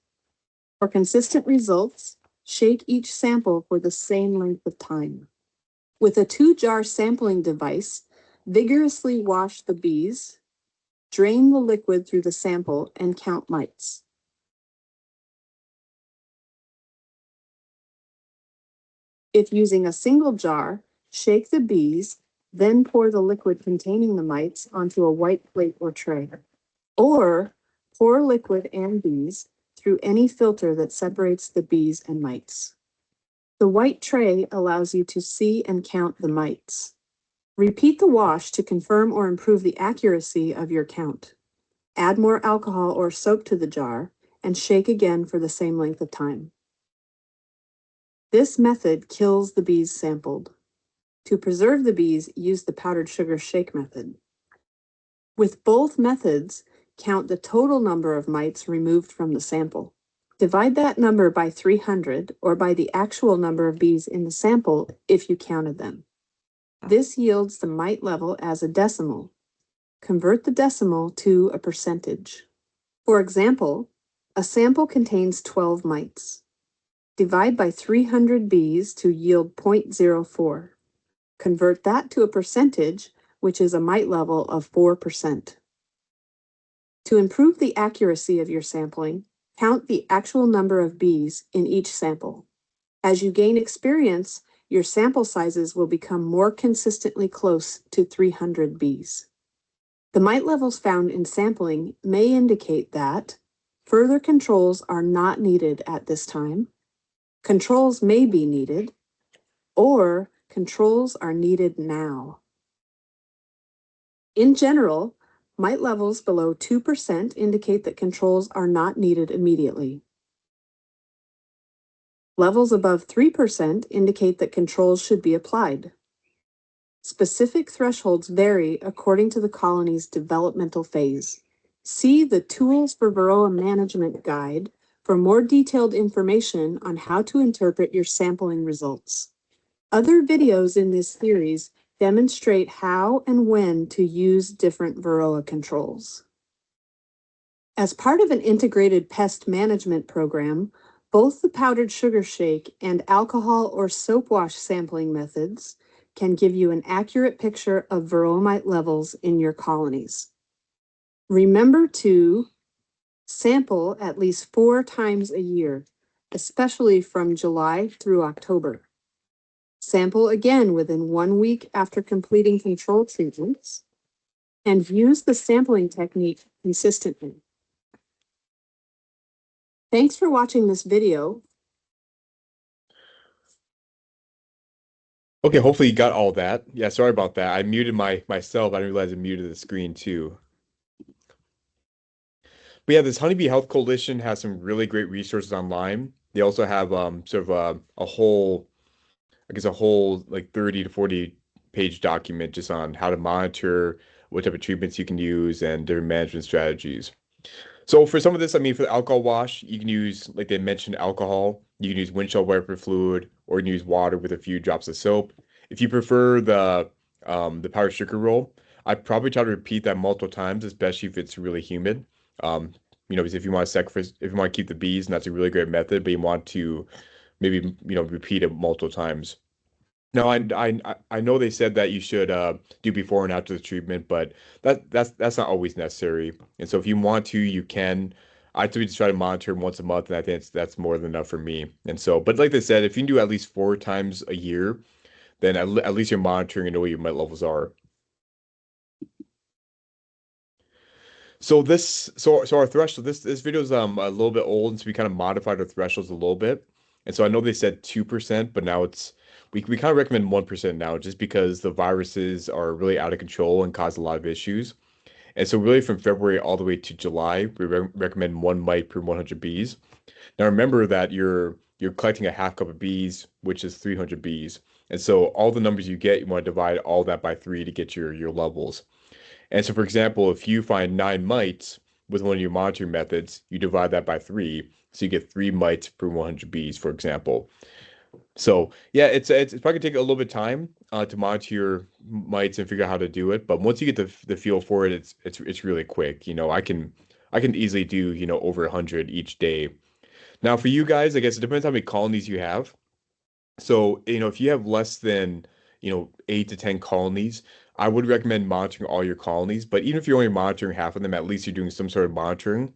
For consistent results, shake each sample for the same length of time. With a 2-jar sampling device, vigorously wash the bees, drain the liquid through the sample, and count mites. If using a single jar, shake the bees, then pour the liquid containing the mites onto a white plate or tray. Or pour liquid and bees through any filter that separates the bees and mites. The white tray allows you to see and count the mites. Repeat the wash to confirm or improve the accuracy of your count. Add more alcohol or soap to the jar and shake again for the same length of time. This method kills the bees sampled. To preserve the bees, use the powdered sugar shake method. With both methods, count the total number of mites removed from the sample. Divide that number by 300 or by the actual number of bees in the sample if you counted them. This yields the mite level as a decimal. Convert the decimal to a percentage. For example, a sample contains 12 mites. Divide by 300 bees to yield 0.04. Convert that to a percentage, which is a mite level of 4%. To improve the accuracy of your sampling, count the actual number of bees in each sample. As you gain experience, your sample sizes will become more consistently close to 300 bees. The mite levels found in sampling may indicate that further controls are not needed at this time, controls may be needed, or controls are needed now. In general, mite levels below 2% indicate that controls are not needed immediately. Levels above 3% indicate that controls should be applied. Specific thresholds vary according to the colony's developmental phase. See the Tools for Varroa Management Guide for more detailed information on how to interpret your sampling results. Other videos in this series demonstrate how and when to use different Varroa controls. As part of an integrated pest management program, both the powdered sugar shake and alcohol or soap wash sampling methods can give you an accurate picture of varroa mite levels in your colonies. Remember to sample at least 4 times a year, especially from July through October. Sample again within 1 week after completing control treatments, and use the sampling technique consistently. Thanks for watching this video. Okay, hopefully you got all that. Yeah, sorry about that. I muted myself. I didn't realize I muted the screen too. But yeah, this Honeybee Health Coalition has some really great resources online. They also have sort of a whole, I guess a whole like 30 to 40 page document just on how to monitor, what type of treatments you can use, and their management strategies. So for some of this, I mean, for the alcohol wash, you can use, like they mentioned, alcohol. You can use windshield wiper fluid, or you can use water with a few drops of soap. If you prefer the powdered sugar roll, I'd probably try to repeat that multiple times, especially if it's really humid. Um, because if you want to sacrifice, if you want to keep the bees, and that's a really great method, but you want to maybe, repeat it multiple times. No, I know they said that you should do before and after the treatment, but that's not always necessary. And so if you want to, you can. I typically just try to monitor once a month, and I think that's more than enough for me. And so, but like they said, if you can do at least 4 times a year, then at least you're monitoring and know what your mite levels are. So our threshold, this video is a little bit old, and so we kind of modified our thresholds a little bit. And so I know they said 2%, but now we kind of recommend 1% now, just because the viruses are really out of control and cause a lot of issues. And so really from February all the way to July, we recommend 1 mite per 100 bees. Now remember that you're collecting a half cup of bees, which is 300 bees. And so all the numbers you get, you want to divide all that by 3 to get your levels. And so, for example, if you find 9 mites with one of your monitoring methods, you divide that by 3. So you get 3 mites per 100 bees, for example. So yeah, it's probably gonna take a little bit of time to monitor your mites and figure out how to do it. But once you get the feel for it, it's really quick. I can easily do, over 100 each day. Now for you guys, I guess it depends how many colonies you have. So, if you have less than, 8 to 10 colonies, I would recommend monitoring all your colonies. But even if you're only monitoring half of them, at least you're doing some sort of monitoring.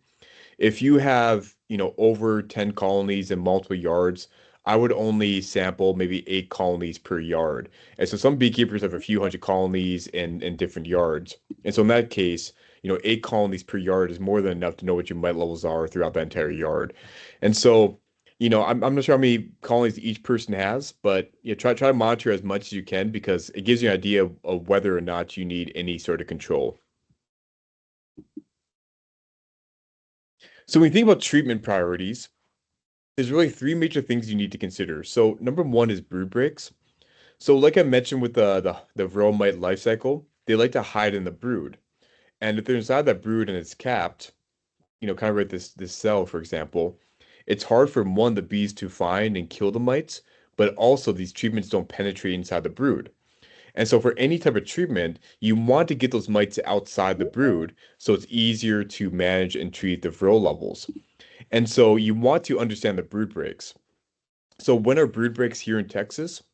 If you have, over 10 colonies and multiple yards, I would only sample maybe 8 colonies per yard. And so some beekeepers have a few hundred colonies in different yards. And so in that case, 8 colonies per yard is more than enough to know what your mite levels are throughout the entire yard. And so, I'm not sure how many colonies each person has, but try to monitor as much as you can because it gives you an idea of whether or not you need any sort of control. So when you think about treatment priorities, there's really 3 major things you need to consider. So number one is brood breaks. So like I mentioned with the varroa mite life cycle, they like to hide in the brood. And if they're inside that brood and it's capped, kind of like this cell, for example, it's hard for one, the bees to find and kill the mites, but also these treatments don't penetrate inside the brood. And so for any type of treatment, you want to get those mites outside the brood so it's easier to manage and treat the varroa levels. And so you want to understand the brood breaks. So when are brood breaks here in Texas?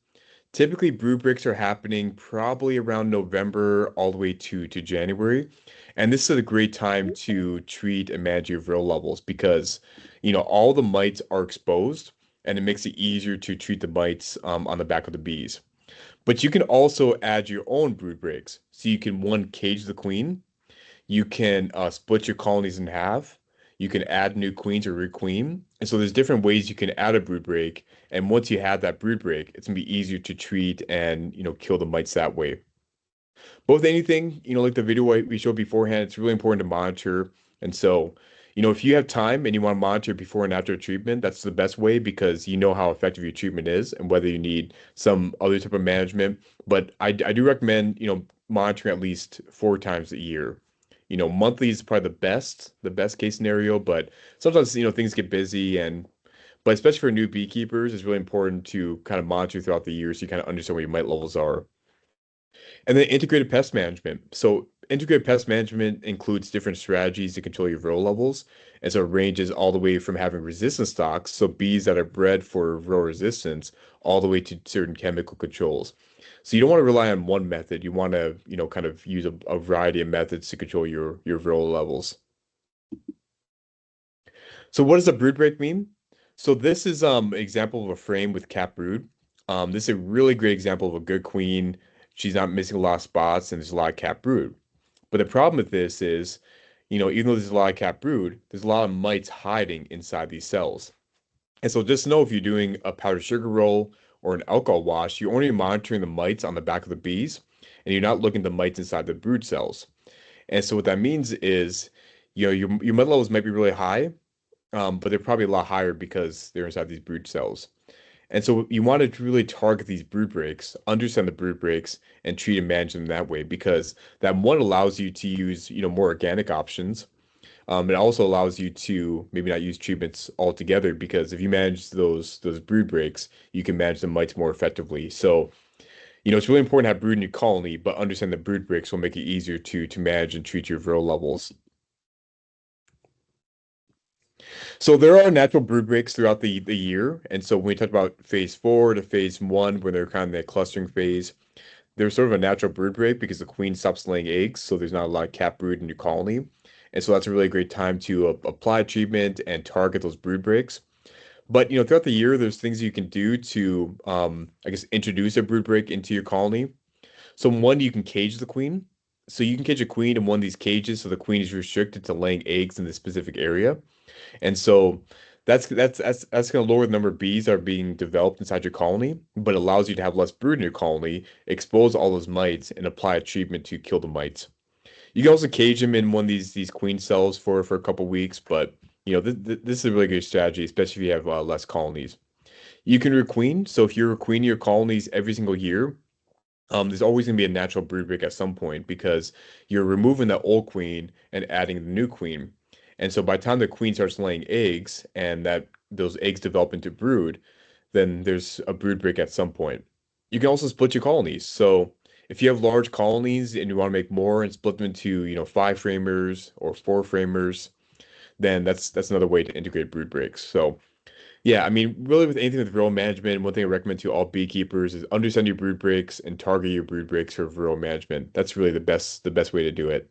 Typically, brood breaks are happening probably around November all the way to January. And this is a great time to treat and manage your varroa levels because, all the mites are exposed and it makes it easier to treat the mites on the back of the bees. But you can also add your own brood breaks. So you can one, cage the queen. You can split your colonies in half. You can add new queens or requeen. And so there's different ways you can add a brood break. And once you have that brood break, it's gonna be easier to treat and kill the mites that way. Both anything, like the video we showed beforehand, it's really important to monitor. And so, if you have time and you want to monitor before and after treatment, that's the best way because you know how effective your treatment is and whether you need some other type of management. But I do recommend, monitoring at least 4 times a year. Monthly is probably the best case scenario, but sometimes, things get busy but especially for new beekeepers, it's really important to kind of monitor throughout the year so you kind of understand what your mite levels are. And then integrated pest management. So integrated pest management includes different strategies to control your varroa levels. And so it ranges all the way from having resistant stocks, so bees that are bred for varroa resistance, all the way to certain chemical controls. So you don't want to rely on one method. You want to, kind of use a variety of methods to control your varroa levels. So what does a brood break mean? So this is an example of a frame with capped brood. This is a really great example of a good queen. She's not missing a lot of spots and there's a lot of capped brood. But the problem with this is, even though there's a lot of capped brood, there's a lot of mites hiding inside these cells. And so just know if you're doing a powdered sugar roll or an alcohol wash, you're only monitoring the mites on the back of the bees, and you're not looking at the mites inside the brood cells. And so what that means is, your mud levels might be really high, but they're probably a lot higher because they're inside these brood cells. And so you want to really target these brood breaks, understand the brood breaks, and treat and manage them that way because that one allows you to use, more organic options. It also allows you to maybe not use treatments altogether because if you manage those brood breaks, you can manage the mites more effectively. So, it's really important to have brood in your colony, but understand the brood breaks will make it easier to manage and treat your viral levels. So there are natural brood breaks throughout the year. And so when we talk about phase 4 to phase 1, when they're kind of in the clustering phase, there's sort of a natural brood break because the queen stops laying eggs, so there's not a lot of capped brood in your colony. And so that's a really great time to apply treatment and target those brood breaks. But throughout the year, there's things you can do to, I guess, introduce a brood break into your colony. So one, you can cage the queen. So you can cage a queen in one of these cages, so the queen is restricted to laying eggs in this specific area. And so that's going to lower the number of bees that are being developed inside your colony, but allows you to have less brood in your colony, expose all those mites, and apply a treatment to kill the mites. You can also cage them in one of these queen cells for a couple weeks, but this is a really good strategy, especially if you have less colonies. You can requeen. So if you're requeening your colonies every single year, there's always going to be a natural brood break at some point because you're removing the old queen and adding the new queen. And so by the time the queen starts laying eggs and that those eggs develop into brood, then there's a brood break at some point. You can also split your colonies. So if you have large colonies and you want to make more and split them into, 5 framers or 4 framers, then that's another way to integrate brood breaks. So yeah, I mean, really with anything with viral management, one thing I recommend to all beekeepers is understand your brood breaks and target your brood breaks for viral management. That's really the best way to do it.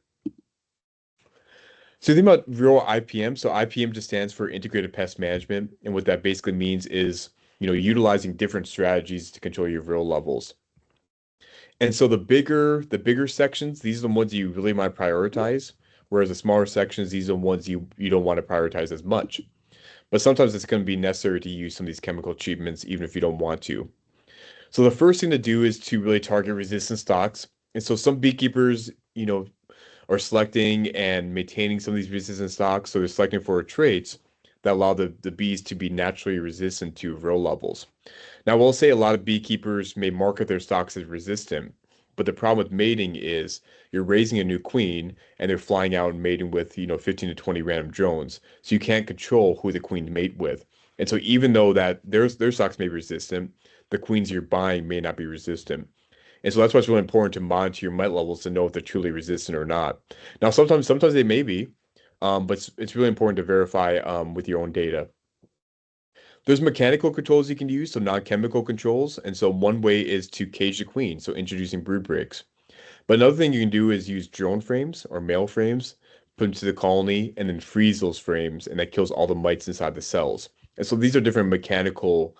So you think about viral IPM. So IPM just stands for Integrated Pest Management, and what that basically means is, utilizing different strategies to control your viral levels. And so the bigger sections, these are the ones you really want to prioritize, whereas the smaller sections, these are the ones you don't want to prioritize as much. But sometimes it's going to be necessary to use some of these chemical treatments, even if you don't want to. So the first thing to do is to really target resistant stocks. And so some beekeepers, are selecting and maintaining some of these resistant stocks. So they're selecting for traits that allow the bees to be naturally resistant to viral levels. Now, I will say a lot of beekeepers may market their stocks as resistant, but the problem with mating is you're raising a new queen and they're flying out and mating with, 15 to 20 random drones. So you can't control who the queen mate with. And so even though that their stocks may be resistant, the queens you're buying may not be resistant. And so that's why it's really important to monitor your mite levels to know if they're truly resistant or not. Now, sometimes they may be, but it's really important to verify with your own data. There's mechanical controls you can use, so non-chemical controls. And so one way is to cage the queen, so introducing brood breaks. But another thing you can do is use drone frames or male frames, put them to the colony, and then freeze those frames, and that kills all the mites inside the cells. And so these are different mechanical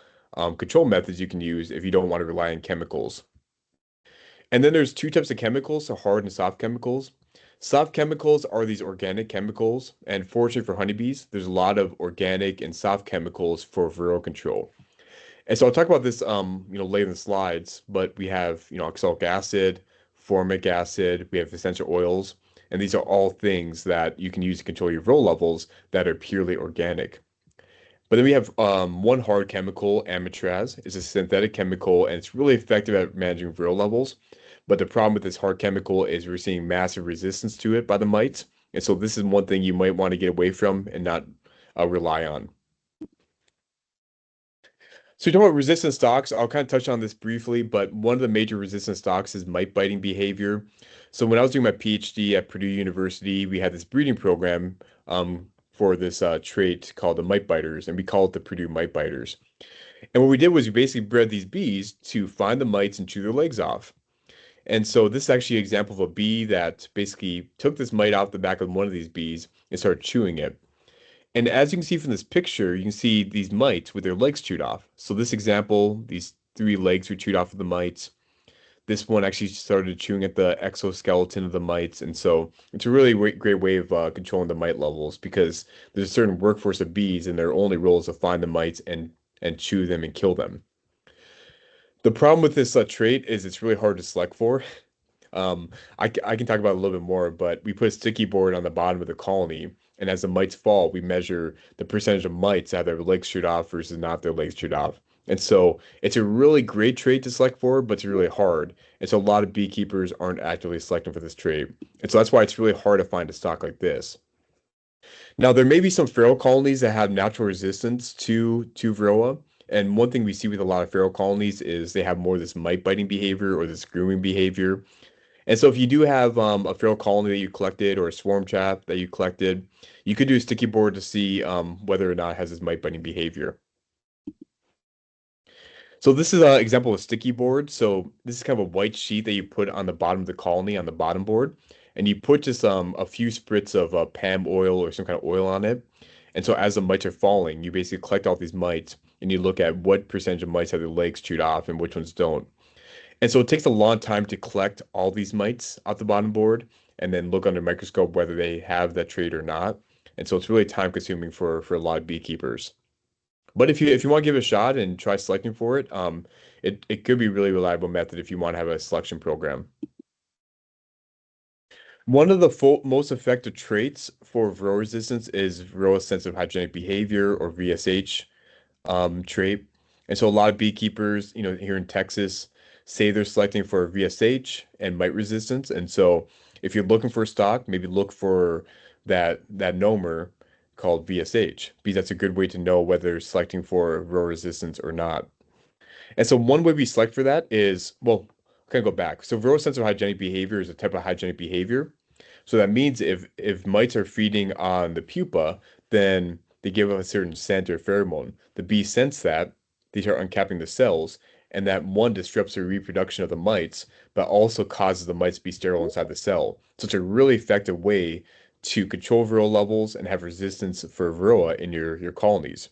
control methods you can use if you don't want to rely on chemicals. And then there's two types of chemicals, so hard and soft chemicals. Soft chemicals are these organic chemicals, and fortunately for honeybees, there's a lot of organic and soft chemicals for viral control. And so I'll talk about this, later in the slides, but we have, oxalic acid, formic acid, we have essential oils, and these are all things that you can use to control your viral levels that are purely organic. But then we have one hard chemical, amitraz. It's a synthetic chemical, and it's really effective at managing viral levels. But the problem with this hard chemical is we're seeing massive resistance to it by the mites. And so this is one thing you might want to get away from and not rely on. So you're talking about resistant stocks. I'll kind of touch on this briefly, but one of the major resistant stocks is mite biting behavior. So when I was doing my PhD at Purdue University, we had this breeding program for this trait called the mite biters, and we call it the Purdue mite biters. And what we did was we basically bred these bees to find the mites and chew their legs off. And so this is actually an example of a bee that basically took this mite out the back of one of these bees and started chewing it. And as you can see from this picture, you can see these mites with their legs chewed off. So this example, these 3 legs were chewed off of the mites. This one actually started chewing at the exoskeleton of the mites. And so it's a really great way of controlling the mite levels because there's a certain workforce of bees and their only role is to find the mites and chew them and kill them. The problem with this trait is it's really hard to select for. I can talk about it a little bit more, but we put a sticky board on the bottom of the colony, and as the mites fall, we measure the percentage of mites that have their legs shoot off versus not their legs shoot off. And so it's a really great trait to select for, but it's really hard. And so a lot of beekeepers aren't actively selecting for this trait. And so that's why it's really hard to find a stock like this. Now, there may be some feral colonies that have natural resistance to Varroa. And one thing we see with a lot of feral colonies is they have more of this mite biting behavior or this grooming behavior. And so if you do have a feral colony that you collected or a swarm trap that you collected, you could do a sticky board to see whether or not it has this mite biting behavior. So this is an example of a sticky board. So this is kind of a white sheet that you put on the bottom of the colony on the bottom board. And you put just a few spritz of PAM oil or some kind of oil on it. And so as the mites are falling, you basically collect all these mites and you look at what percentage of mites have their legs chewed off and which ones don't. And so it takes a long time to collect all these mites off the bottom board and then look under a microscope whether they have that trait or not. And so it's really time consuming for a lot of beekeepers. But if you want to give it a shot and try selecting for it, it could be a really reliable method if you want to have a selection program. One of the most effective traits for Varroa resistance is Varroa sensitive hygienic behavior or VSH trait. And so a lot of beekeepers, here in Texas, say they're selecting for VSH and mite resistance. And so if you're looking for a stock, maybe look for that nomer called VSH, because that's a good way to know whether you're selecting for Varroa resistance or not. And so one way we select for that is, well, kind of go back. So Varroa sensitive hygienic behavior is a type of hygienic behavior. So that means if mites are feeding on the pupa, then they give off a certain scent or pheromone. The bee sense that, they start uncapping the cells, and that one disrupts the reproduction of the mites, but also causes the mites to be sterile inside the cell. So it's a really effective way to control Varroa levels and have resistance for Varroa in your colonies.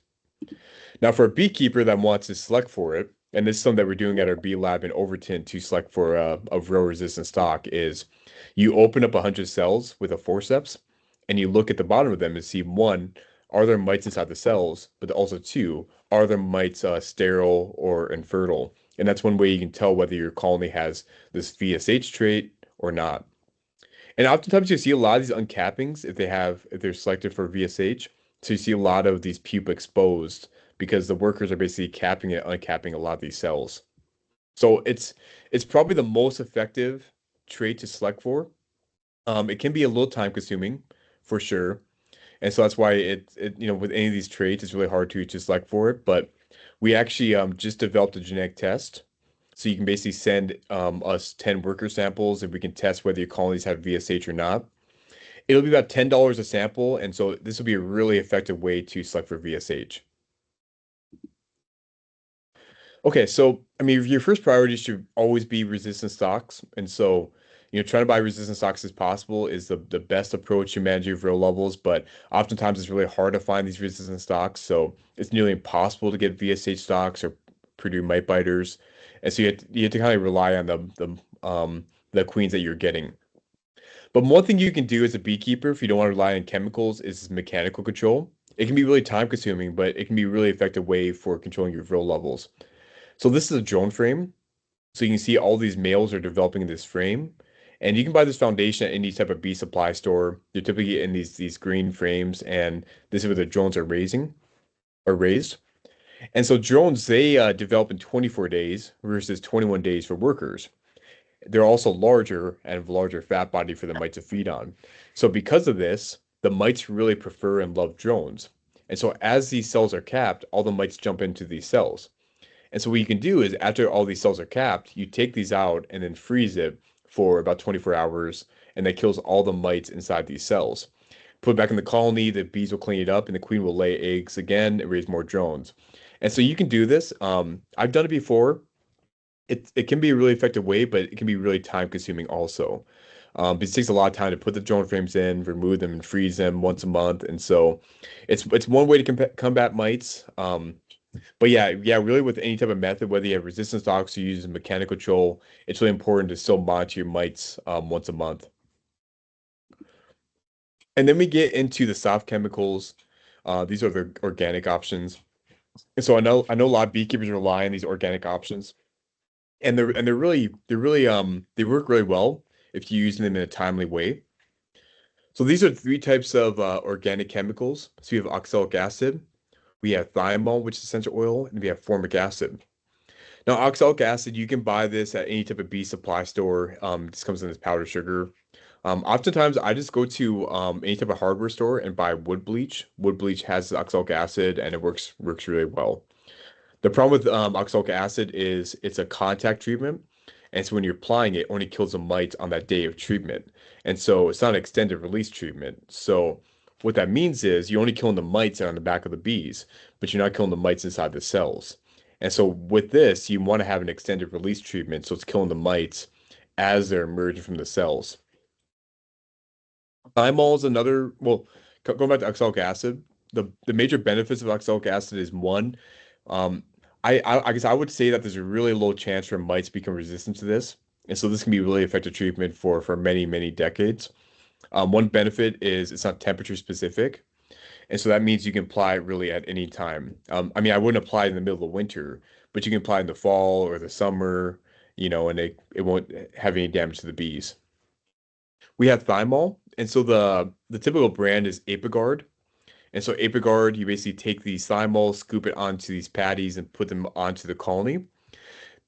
Now, for a beekeeper that wants to select for it, and this is something that we're doing at our bee lab in Overton to select for a Varroa resistant stock, is you open up 100 cells with a forceps and you look at the bottom of them and see one, are there mites inside the cells? But also two, are there mites sterile or infertile? And that's one way you can tell whether your colony has this VSH trait or not. And oftentimes you see a lot of these uncappings if they're selected for VSH. So you see a lot of these pupa exposed because the workers are basically capping and uncapping a lot of these cells. So it's probably the most effective trait to select for. It can be a little time consuming for sure. And so that's why with any of these traits, it's really hard to select for it. But we actually just developed a genetic test. So you can basically send us 10 worker samples and we can test whether your colonies have VSH or not. It'll be about $10 a sample. And so this will be a really effective way to select for VSH. Okay, so I mean, your first priority should always be resistant stocks. And so, trying to buy resistant stocks as possible is the best approach to managing your real levels, but oftentimes it's really hard to find these resistant stocks. So it's nearly impossible to get VSH stocks or Purdue mite biters. And so you have to kind of rely on the queens that you're getting. But one thing you can do as a beekeeper, if you don't want to rely on chemicals, is mechanical control. It can be really time consuming, but it can be a really effective way for controlling your real levels. So this is a drone frame. So you can see all these males are developing in this frame. And you can buy this foundation at any type of bee supply store. They're typically in these green frames, and this is where the drones are raised. And so drones, they develop in 24 days versus 21 days for workers. They're also larger and have larger fat body for the mites to feed on. So because of this, the mites really prefer and love drones. And so as these cells are capped, all the mites jump into these cells. And so what you can do is after all these cells are capped, you take these out and then freeze it for about 24 hours, and that kills all the mites inside these cells. Put it back in the colony, the bees will clean it up, and the queen will lay eggs again and raise more drones. And so you can do this. I've done it before. It can be a really effective way, but it can be really time consuming also. Because it takes a lot of time to put the drone frames in, remove them, and freeze them once a month. And so it's one way to combat mites. But yeah, really with any type of method, whether you have resistance stocks or you use mechanical control, it's really important to still monitor your mites once a month. And then we get into the soft chemicals. These are the organic options. And so I know a lot of beekeepers rely on these organic options. and they work really well if you're using them in a timely way. So these are three types of organic chemicals. So we have oxalic acid, we have thymol, which is essential oil, and we have formic acid. Now, oxalic acid, you can buy this at any type of bee supply store. This comes in this powdered sugar. Oftentimes, I just go to any type of hardware store and buy wood bleach. Wood bleach has oxalic acid, and it works really well. The problem with oxalic acid is it's a contact treatment, and so when you're applying it, it only kills the mites on that day of treatment, and so it's not an extended release treatment. So what that means is you're only killing the mites on the back of the bees, but you're not killing the mites inside the cells. And so with this, you want to have an extended release treatment, so it's killing the mites as they're emerging from the cells. Thymol is another, well, going back to oxalic acid, the major benefits of oxalic acid is one, um, I guess I would say that there's a really low chance for mites become resistant to this. And so this can be really effective treatment for many decades. One benefit is it's not temperature specific. And so that means you can apply it really at any time. I mean, I wouldn't apply it in the middle of winter, but you can apply it in the fall or the summer, and it won't have any damage to the bees. We have thymol, and so the typical brand is Apigard. And so Apigard, you basically take these thymol, scoop it onto these patties, and put them onto the colony.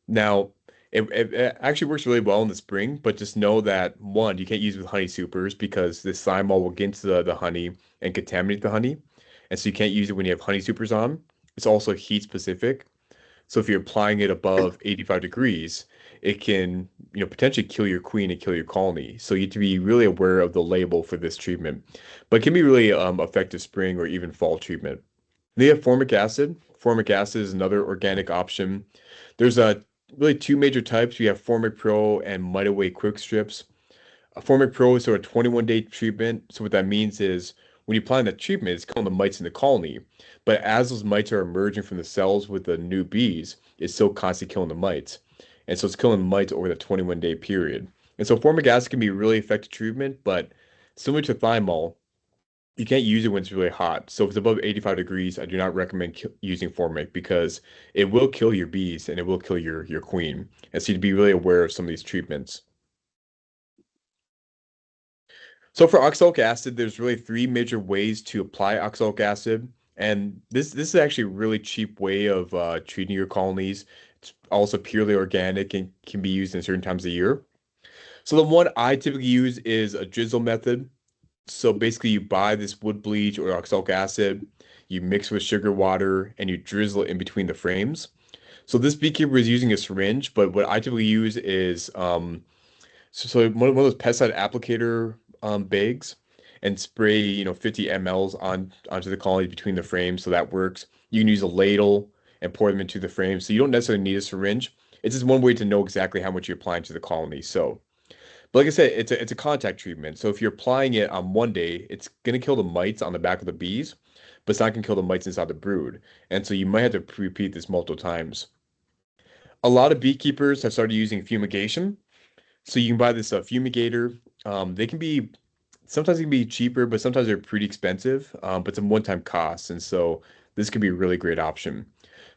Now, it actually works really well in the spring, but just know that one, you can't use it with honey supers because this thymol will get into the honey and contaminate the honey. And so you can't use it when you have honey supers on. It's also heat specific. So if you're applying it above 85 degrees, it can, potentially kill your queen and kill your colony. So you have to be really aware of the label for this treatment. But it can be really effective spring or even fall treatment. They have formic acid. Formic acid is another organic option. There's really two major types. We have Formic Pro and Mitaway Quick Strips. A Formic Pro is sort of 21-day treatment. So what that means is when you apply that treatment, it's killing the mites in the colony. But as those mites are emerging from the cells with the new bees, it's still constantly killing the mites. And so it's killing the mites over the 21-day period. And so formic acid can be a really effective treatment, but similar to thymol, you can't use it when it's really hot. So if it's above 85 degrees, I do not recommend using formic because it will kill your bees and it will kill your queen. And so you'd be really aware of some of these treatments. So for oxalic acid, there's really three major ways to apply oxalic acid. And this is actually a really cheap way of treating your colonies. It's also purely organic and can be used in certain times of year. So the one I typically use is a drizzle method. So basically, you buy this wood bleach or oxalic acid, you mix with sugar water, and you drizzle it in between the frames. So this beekeeper is using a syringe, but what I typically use is so one of those pesticide applicator bags and spray 50 mLs onto the colony between the frames, so that works. You can use a ladle and pour them into the frame, so you don't necessarily need a syringe. It's just one way to know exactly how much you're applying to the colony. So. But like I said, it's a contact treatment. So if you're applying it on one day, it's gonna kill the mites on the back of the bees, but it's not gonna kill the mites inside the brood. And so you might have to repeat this multiple times. A lot of beekeepers have started using fumigation. So you can buy this fumigator. They can be sometimes they can be cheaper, but sometimes they're pretty expensive. But it's a one-time cost, and so this could be a really great option.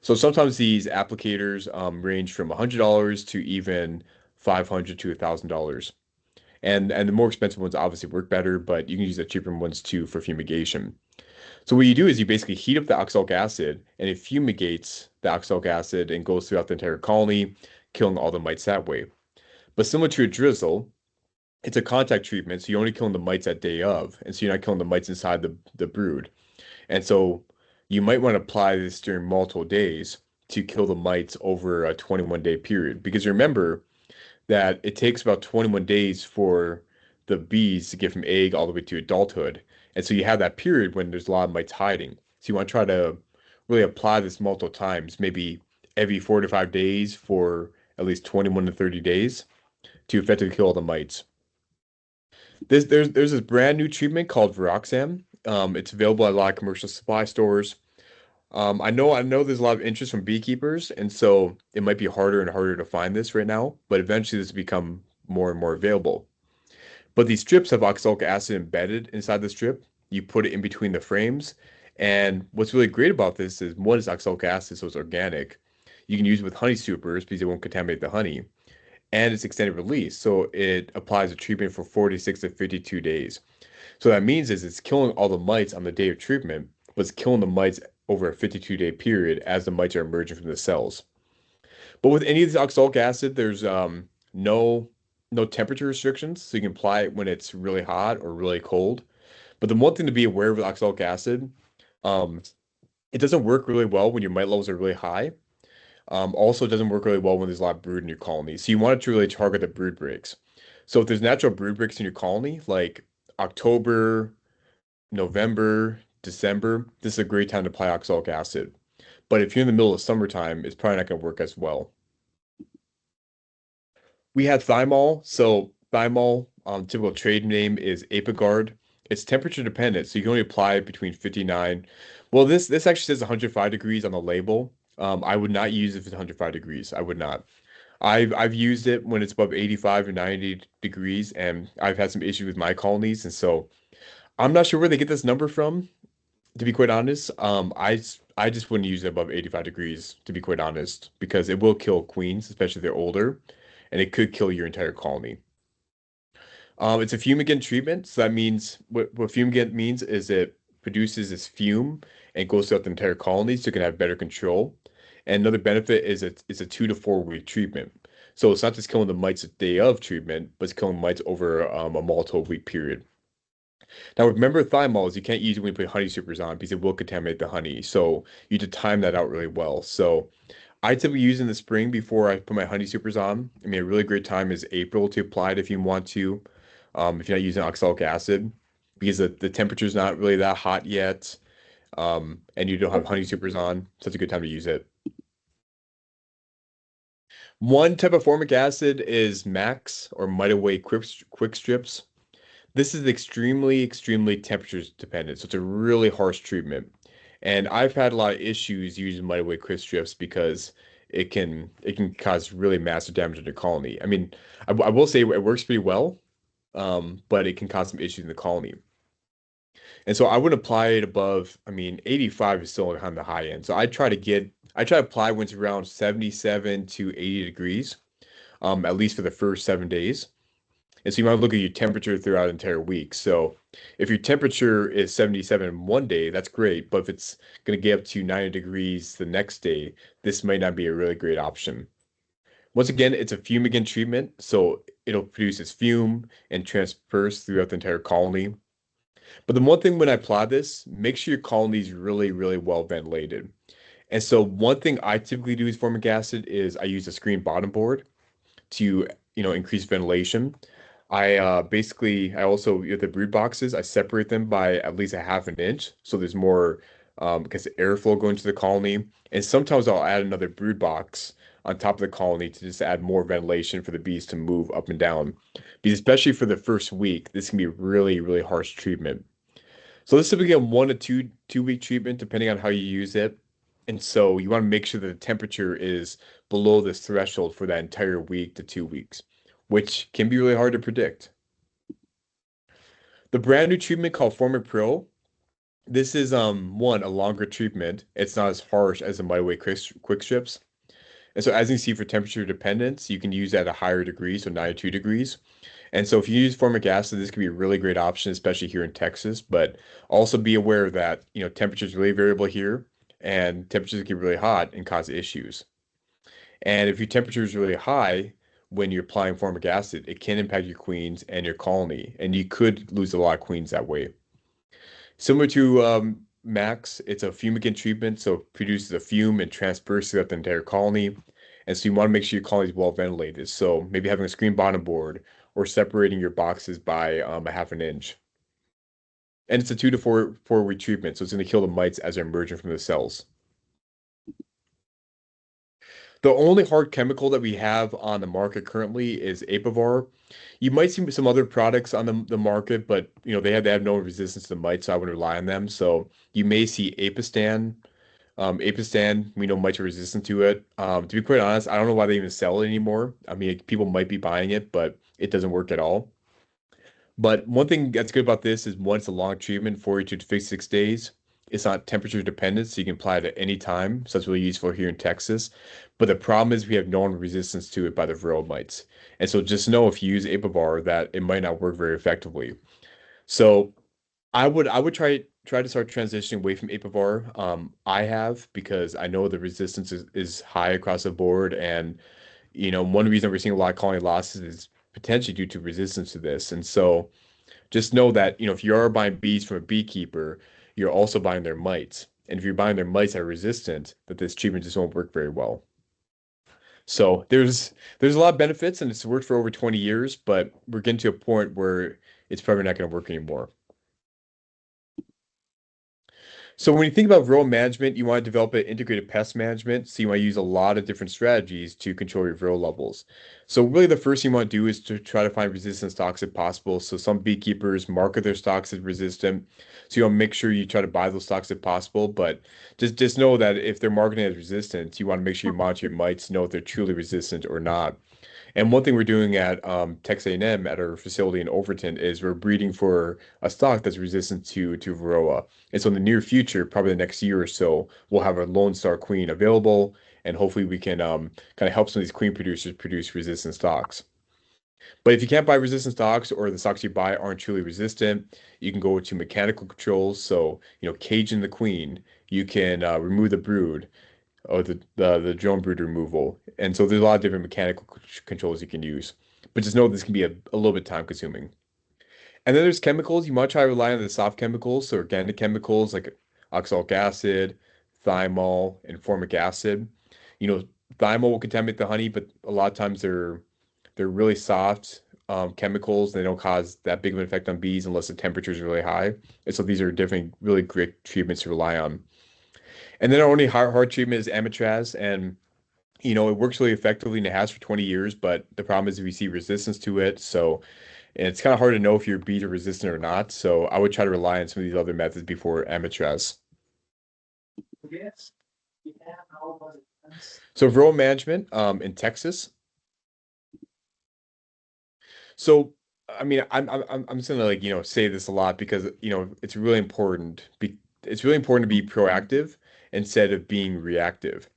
So sometimes these applicators range from $100 to even 500 to $1,000. And the more expensive ones obviously work better, but you can use the cheaper ones too for fumigation. So what you do is you basically heat up the oxalic acid and it fumigates the oxalic acid and goes throughout the entire colony, killing all the mites that way. But similar to a drizzle, it's a contact treatment, so you're only killing the mites that day of, and so you're not killing the mites inside the brood. And so you might want to apply this during multiple days to kill the mites over a 21-day period. Because remember, that it takes about 21 days for the bees to get from egg all the way to adulthood. And so you have that period when there's a lot of mites hiding. So you want to try to really apply this multiple times, maybe every 4 to 5 days for at least 21 to 30 days to effectively kill all the mites. There's this brand new treatment called Viroxam. It's available at a lot of commercial supply stores. I know there's a lot of interest from beekeepers, and so it might be harder and harder to find this right now, but eventually this will become more and more available. But these strips have oxalic acid embedded inside the strip. You put it in between the frames, and what's really great about this is one is oxalic acid, so it's organic. You can use it with honey supers because it won't contaminate the honey. And it's extended release, so it applies a treatment for 46 to 52 days. So that means is it's killing all the mites on the day of treatment, but it's killing the mites over a 52-day period as the mites are emerging from the cells. But with any of these oxalic acid, there's no temperature restrictions, so you can apply it when it's really hot or really cold. But the one thing to be aware with oxalic acid, um, it doesn't work really well when your mite levels are really high. Also, it doesn't work really well when there's a lot of brood in your colony. So you want it to really target the brood breaks. So if there's natural brood breaks in your colony, like October, November, December, this is a great time to apply oxalic acid. But if you're in the middle of summertime, it's probably not going to work as well. We had thymol. So thymol, typical trade name is Apogard. It's temperature dependent, so you can only apply it between 59. Well, this actually says 105 degrees on the label. I would not use it if it's 105 degrees. I would not. I've used it when it's above 85 or 90 degrees, and I've had some issues with my colonies, and so I'm not sure where they get this number from, to be quite honest. I just wouldn't use it above 85 degrees, to be quite honest, because it will kill queens, especially if they're older, and it could kill your entire colony. It's a fumigant treatment, so that means what fumigant means is it produces this fume and goes throughout the entire colony, so you can have better control. And another benefit is it's a 2 to 4 week treatment. So it's not just killing the mites the day of treatment, but it's killing mites over a multiple week period. Now remember thymols, you can't use it when you put honey supers on because it will contaminate the honey. So you need to time that out really well. So I typically use in the spring before I put my honey supers on. I mean, a really great time is April to apply it if you want to, if you're not using oxalic acid, because the temperature's not really that hot yet, and you don't have honey supers on, so it's a good time to use it. One type of formic acid is Max or Mite Away quick strips. This is extremely temperature dependent, so it's a really harsh treatment. And I've had a lot of issues using Mite Away quick strips because it can cause really massive damage to the colony. I mean, I will say it works pretty well, but it can cause some issues in the colony. And so I wouldn't apply it above, I mean, 85 is still on the high end. So I try to apply when it's around 77 to 80 degrees, at least for the first 7 days. And so you want to look at your temperature throughout the entire week. So if your temperature is 77 one day, that's great. But if it's going to get up to 90 degrees the next day, this might not be a really great option. Once again, it's a fumigant treatment, so it'll produce this fume and transperse throughout the entire colony. But the one thing when I apply this, make sure your colony is really well ventilated. And so one thing I typically do with formic acid is I use a screen bottom board to, increase ventilation. I also with the brood boxes, I separate them by at least a half an inch, so there's more because airflow going to the colony. And sometimes I'll add another brood box on top of the colony to just add more ventilation for the bees to move up and down. Because especially for the first week, this can be really harsh treatment. So this is typically a 1 to 2 week treatment, depending on how you use it. And so you want to make sure that the temperature is below this threshold for that entire week to 2 weeks, which can be really hard to predict. The brand new treatment called Formic Pro, this is a longer treatment. It's not as harsh as the MyWay quick strips. And so as you can see for temperature dependence, you can use at a higher degree, so 92 degrees. And so if you use formic acid, this could be a really great option, especially here in Texas. But also be aware that, temperature is really variable here and temperatures get really hot and cause issues. And if your temperature is really high when you're applying formic acid, it can impact your queens and your colony, and you could lose a lot of queens that way. Similar to Max, it's a fumigant treatment, so it produces a fume and transfers throughout the entire colony. And so you want to make sure your colony is well ventilated. So maybe having a screen bottom board or separating your boxes by a half an inch. And it's a 2 to 4 week treatment, so it's going to kill the mites as they're emerging from the cells. The only hard chemical that we have on the market currently is Apivar. You might see some other products on the market, but they have no resistance to the mites, so I wouldn't rely on them. So you may see Apistan. Apistan, we know mites are resistant to it. To be quite honest, I don't know why they even sell it anymore. I mean, people might be buying it, but it doesn't work at all. But one thing that's good about this is one, it's a long treatment, 42 to 56 days. It's not temperature dependent, so you can apply it at any time. So that's really useful here in Texas. But the problem is we have known resistance to it by the varroa mites. And so just know if you use Apivar that it might not work very effectively. So I would try to start transitioning away from Apivar. I have because I know the resistance is high across the board, and one reason we're seeing a lot of colony losses is potentially due to resistance to this. And so just know that, if you are buying bees from a beekeeper, you're also buying their mites. And if you're buying their mites that are resistant, that this treatment just won't work very well. So there's a lot of benefits and it's worked for over 20 years, but we're getting to a point where it's probably not going to work anymore. So when you think about rural management, you want to develop an integrated pest management. So you want to use a lot of different strategies to control your rural levels. So really the first thing you want to do is to try to find resistant stocks if possible. So some beekeepers market their stocks as resistant. So you want to make sure you try to buy those stocks if possible. But just know that if they're marketing as resistant, you want to make sure you monitor your mites to know if they're truly resistant or not. And one thing we're doing at Texas A&M at our facility in Overton is we're breeding for a stock that's resistant to Varroa. And so in the near future, probably the next year or so, we'll have a Lone Star Queen available, and hopefully we can kind of help some of these queen producers produce resistant stocks. But if you can't buy resistant stocks or the stocks you buy aren't truly resistant, you can go to mechanical controls. So, caging the queen, you can remove the brood, or the drone brood removal. And so there's a lot of different mechanical controls you can use. But just know this can be a little bit time consuming. And then there's chemicals. You might try to rely on the soft chemicals, so organic chemicals like oxalic acid, thymol, and formic acid. You know, thymol will contaminate the honey, but a lot of times they're really soft chemicals. They don't cause that big of an effect on bees unless the temperature is really high. And so these are different, really great treatments to rely on. And then our only hard treatment is amitraz, and it works really effectively and it has for 20 years, but the problem is we see resistance to it. So, and it's kind of hard to know if your bees are resistant or not. So I would try to rely on some of these other methods before amitraz. Yes. So rural management in Texas. So I mean, I'm just gonna say this a lot because it's really important. It's really important to be proactive instead of being reactive.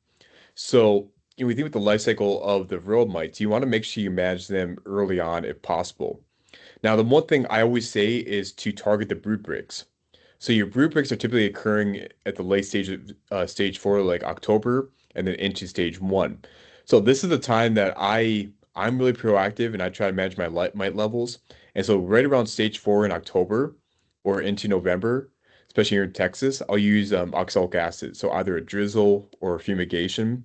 So, we think with the life cycle of the rural mites, you want to make sure you manage them early on if possible. Now, the one thing I always say is to target the brood breaks. So your brood breaks are typically occurring at the late stage of stage four, like October, and then into stage one. So this is the time that I'm really proactive and I try to manage my mite levels. And so right around stage four in October or into November, especially here in Texas, I'll use oxalic acid. So either a drizzle or a fumigation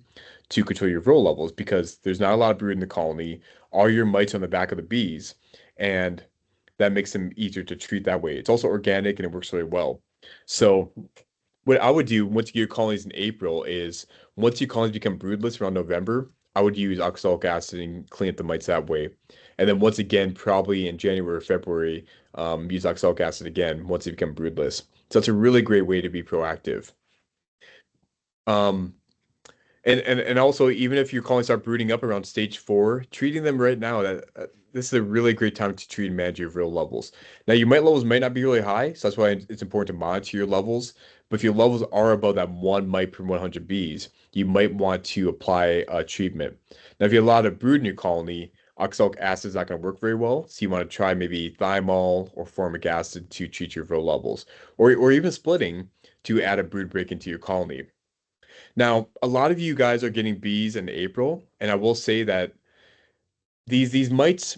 to control your varroa levels because there's not a lot of brood in the colony. All your mites are on the back of the bees, and that makes them easier to treat that way. It's also organic and it works really well. So what I would do once you get your colonies in April is once your colonies become broodless around November, I would use oxalic acid and clean up the mites that way. And then once again, probably in January or February, use oxalic acid again once they become broodless. So it's a really great way to be proactive. Um, and also, even if your colonies start brooding up around stage four, treating them right now, that this is a really great time to treat and manage your varroa levels. Now, your mite levels might not be really high, so that's why it's important to monitor your levels. But if your levels are above that one mite per 100 bees, you might want to apply a treatment. Now, if you have a lot of brood in your colony, oxalic acid is not going to work very well, so you want to try maybe thymol or formic acid to treat your varroa levels, or even splitting to add a brood break into your colony. Now, a lot of you guys are getting bees in April, and I will say that these mites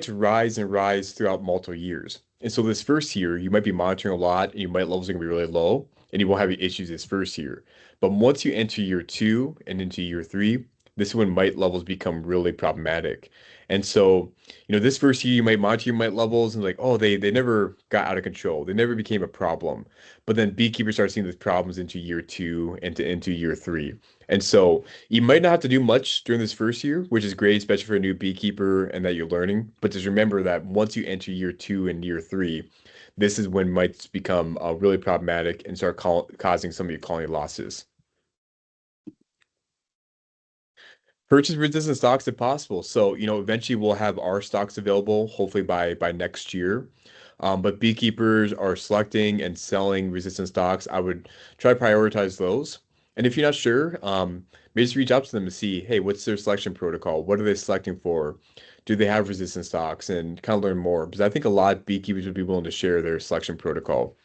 rise and rise throughout multiple years. And so this first year, you might be monitoring a lot, and your mite levels are gonna be really low, and you won't have any issues this first year. But once you enter year two and into year three, this is when mite levels become really problematic. And so, this first year you might monitor your mite levels and like, oh, they never got out of control. They never became a problem. But then beekeepers start seeing these problems into year two and into year three. And so you might not have to do much during this first year, which is great, especially for a new beekeeper and that you're learning. But just remember that once you enter year two and year three, this is when mites become really problematic and start causing some of your colony losses. Purchase resistant stocks if possible. So, eventually we'll have our stocks available, hopefully by next year. But beekeepers are selecting and selling resistant stocks. I would try to prioritize those. And if you're not sure, maybe just reach out to them to see, hey, what's their selection protocol? What are they selecting for? Do they have resistant stocks? And kind of learn more because I think a lot of beekeepers would be willing to share their selection protocol.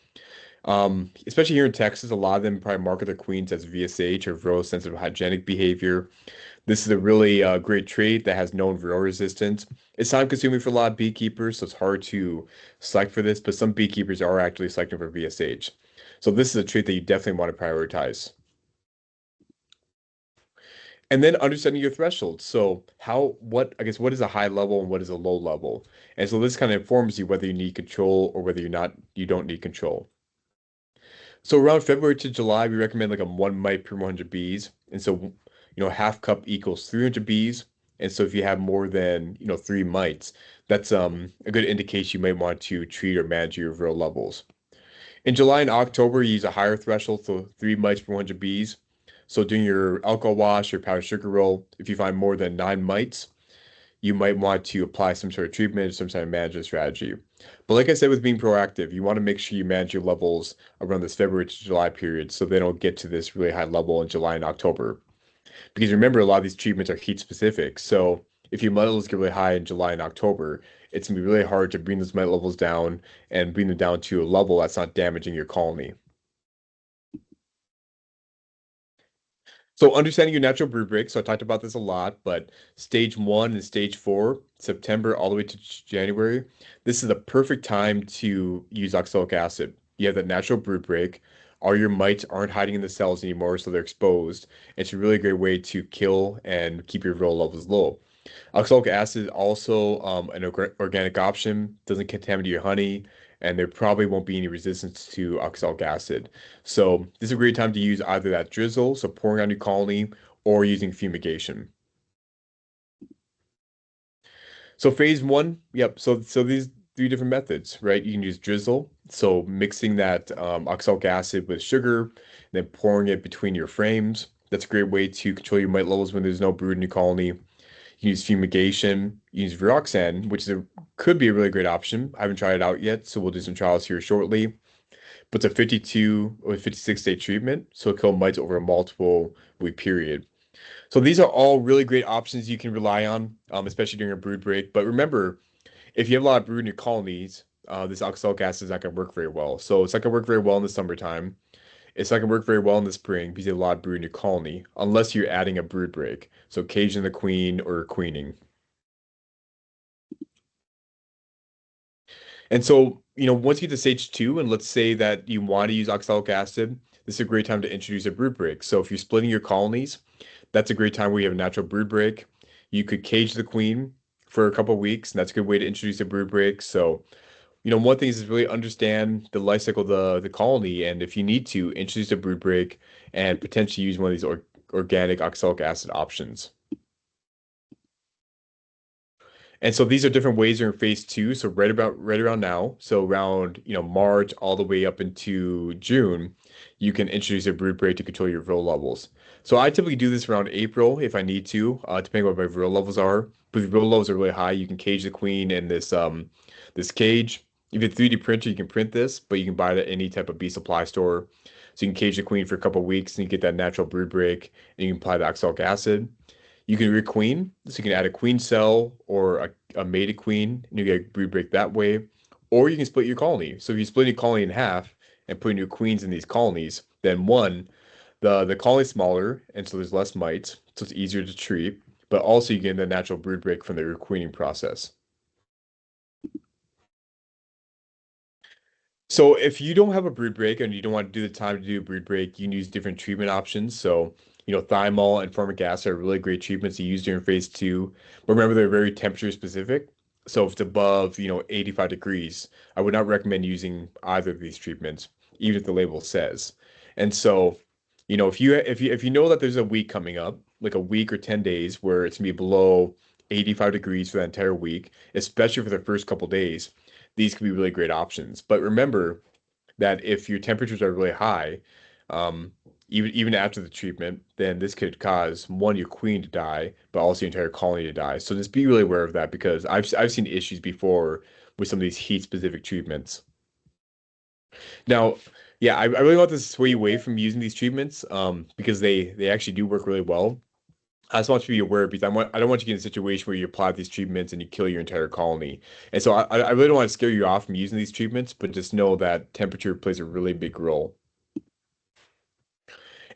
Especially here in Texas, a lot of them probably market their queens as VSH or Varroa sensitive hygienic behavior. This is a really great trait that has known Varroa resistance. It's time consuming for a lot of beekeepers, so it's hard to select for this, but some beekeepers are actually selecting for VSH. So this is a trait that you definitely want to prioritize. And then understanding your thresholds. So I guess, what is a high level and what is a low level? And so this kind of informs you whether you need control or whether you don't need control. So around February to July, we recommend like a 1 mite per 100 bees. And so, half cup equals 300 bees. And so if you have more than, 3 mites, that's a good indication you might want to treat or manage your viral levels. In July and October, you use a higher threshold, so 3 mites per 100 bees. So doing your alcohol wash or powdered sugar roll, if you find more than 9 mites, you might want to apply some sort of treatment, some sort of management strategy. But like I said, with being proactive, you want to make sure you manage your levels around this February to July period so they don't get to this really high level in July and October. Because remember, a lot of these treatments are heat specific. So if your mite levels get really high in July and October, it's going to be really hard to bring those mite levels down and bring them down to a level that's not damaging your colony. So understanding your natural brood break. So I talked about this a lot, but stage 1 and stage 4, September all the way to January, this is the perfect time to use oxalic acid. You have that natural brood break. All your mites aren't hiding in the cells anymore, so they're exposed. It's a really great way to kill and keep your viral levels low. Oxalic acid is also an organic option, doesn't contaminate your honey, and there probably won't be any resistance to oxalic acid. So this is a great time to use either that drizzle, so pouring on your colony, or using fumigation. So phase 1, yep. So these 3 different methods, right? You can use drizzle, so mixing that oxalic acid with sugar, then pouring it between your frames. That's a great way to control your mite levels when there's no brood in your colony. You use fumigation, you use Viroxan, which could be a really great option. I haven't tried it out yet, so we'll do some trials here shortly. But it's a 52 or 56-day treatment, so it'll kill mites over a multiple week period. So these are all really great options you can rely on, especially during a brood break. But remember, if you have a lot of brood in your colonies, this oxalic acid is not going to work very well. So it's not going to work very well in the summertime. It's not going to work very well in the spring because you have a lot of brood in your colony, unless you're adding a brood break. So caging the queen or queening. And so, once you get to stage 2, and let's say that you want to use oxalic acid, this is a great time to introduce a brood break. So if you're splitting your colonies, that's a great time where you have a natural brood break. You could cage the queen for a couple of weeks, and that's a good way to introduce a brood break. So, one thing is really understand the life cycle of the colony, and if you need to, introduce a brood break and potentially use one of these organic oxalic acid options. And so these are different ways you're in phase 2. So right around now, so around March all the way up into June, you can introduce a brood break to control your viral levels. So I typically do this around April if I need to, depending on what my viral levels are. But if your viral levels are really high, you can cage the queen in this cage. If you have a 3D printer, you can print this, but you can buy it at any type of bee supply store. So you can cage the queen for a couple of weeks and you get that natural brood break, and you can apply the oxalic acid. You can requeen, so you can add a queen cell or a mated queen, and you get a brood break that way. Or you can split your colony. So if you split your colony in half and put your queens in these colonies, then one, the colony's smaller, and so there's less mites, so it's easier to treat, but also you get the natural brood break from the requeening process. So if you don't have a brood break and you don't want to do the time to do a brood break, you can use different treatment options. So, thymol and formic acid are really great treatments to use during phase 2. But remember, they're very temperature specific. So if it's above, 85 degrees, I would not recommend using either of these treatments, even if the label says. And so, if you know that there's a week coming up, like a week or 10 days where it's gonna be below 85 degrees for that entire week, especially for the first couple days, these could be really great options. But remember that if your temperatures are really high, um, even after the treatment, then this could cause one, your queen to die, but also your entire colony to die. So just be really aware of that because I've seen issues before with some of these heat-specific treatments. Now, yeah, I really want to sway you away from using these treatments because they actually do work really well. I just want you to be aware because I don't want you to get in a situation where you apply these treatments and you kill your entire colony. And so I really don't want to scare you off from using these treatments, but just know that temperature plays a really big role.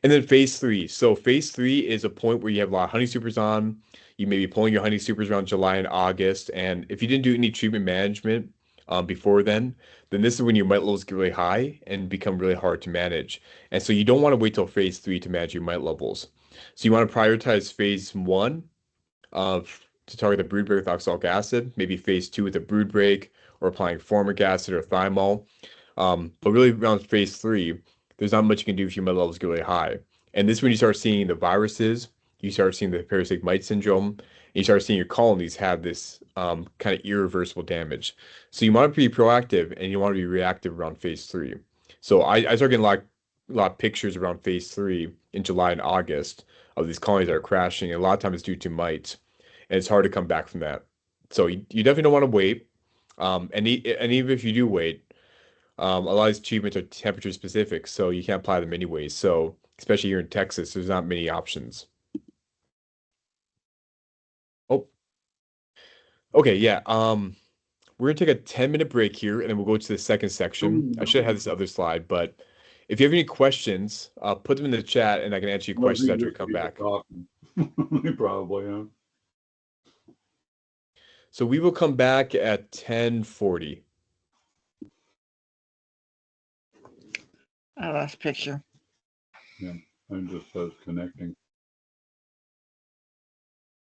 And then phase three. So phase three is a point where you have a lot of honey supers on. You may be pulling your honey supers around July and August. And if you didn't do any treatment management before then this is when your mite levels get really high and become really hard to manage. And so you don't want to wait till phase three to manage your mite levels. So you want to prioritize phase one to target the brood break with oxalic acid, maybe phase two with a brood break or applying formic acid or thymol. But really around phase three, there's not much you can do if your mite levels get really high. And this is when you start seeing the viruses, you start seeing the parasitic mite syndrome, and you start seeing your colonies have this kind of irreversible damage. So you want to be proactive and you want to be reactive around phase three. So I start getting a lot of pictures around phase three in July and August of these colonies that are crashing. And a lot of times it's due to mites, and it's hard to come back from that. So you definitely don't want to wait. And even if you do wait, a lot of these treatments are temperature specific, so you can't apply them anyways. So especially here in Texas, there's not many options. Oh, okay, yeah. We're gonna take a 10-minute break here, and then we'll go to the second section. I should have had this other slide, but if you have any questions, put them in the chat, and I can answer your questions after we come back. Probably, yeah. So we will come back at 10:40. I lost picture. Yeah, mine just says connecting.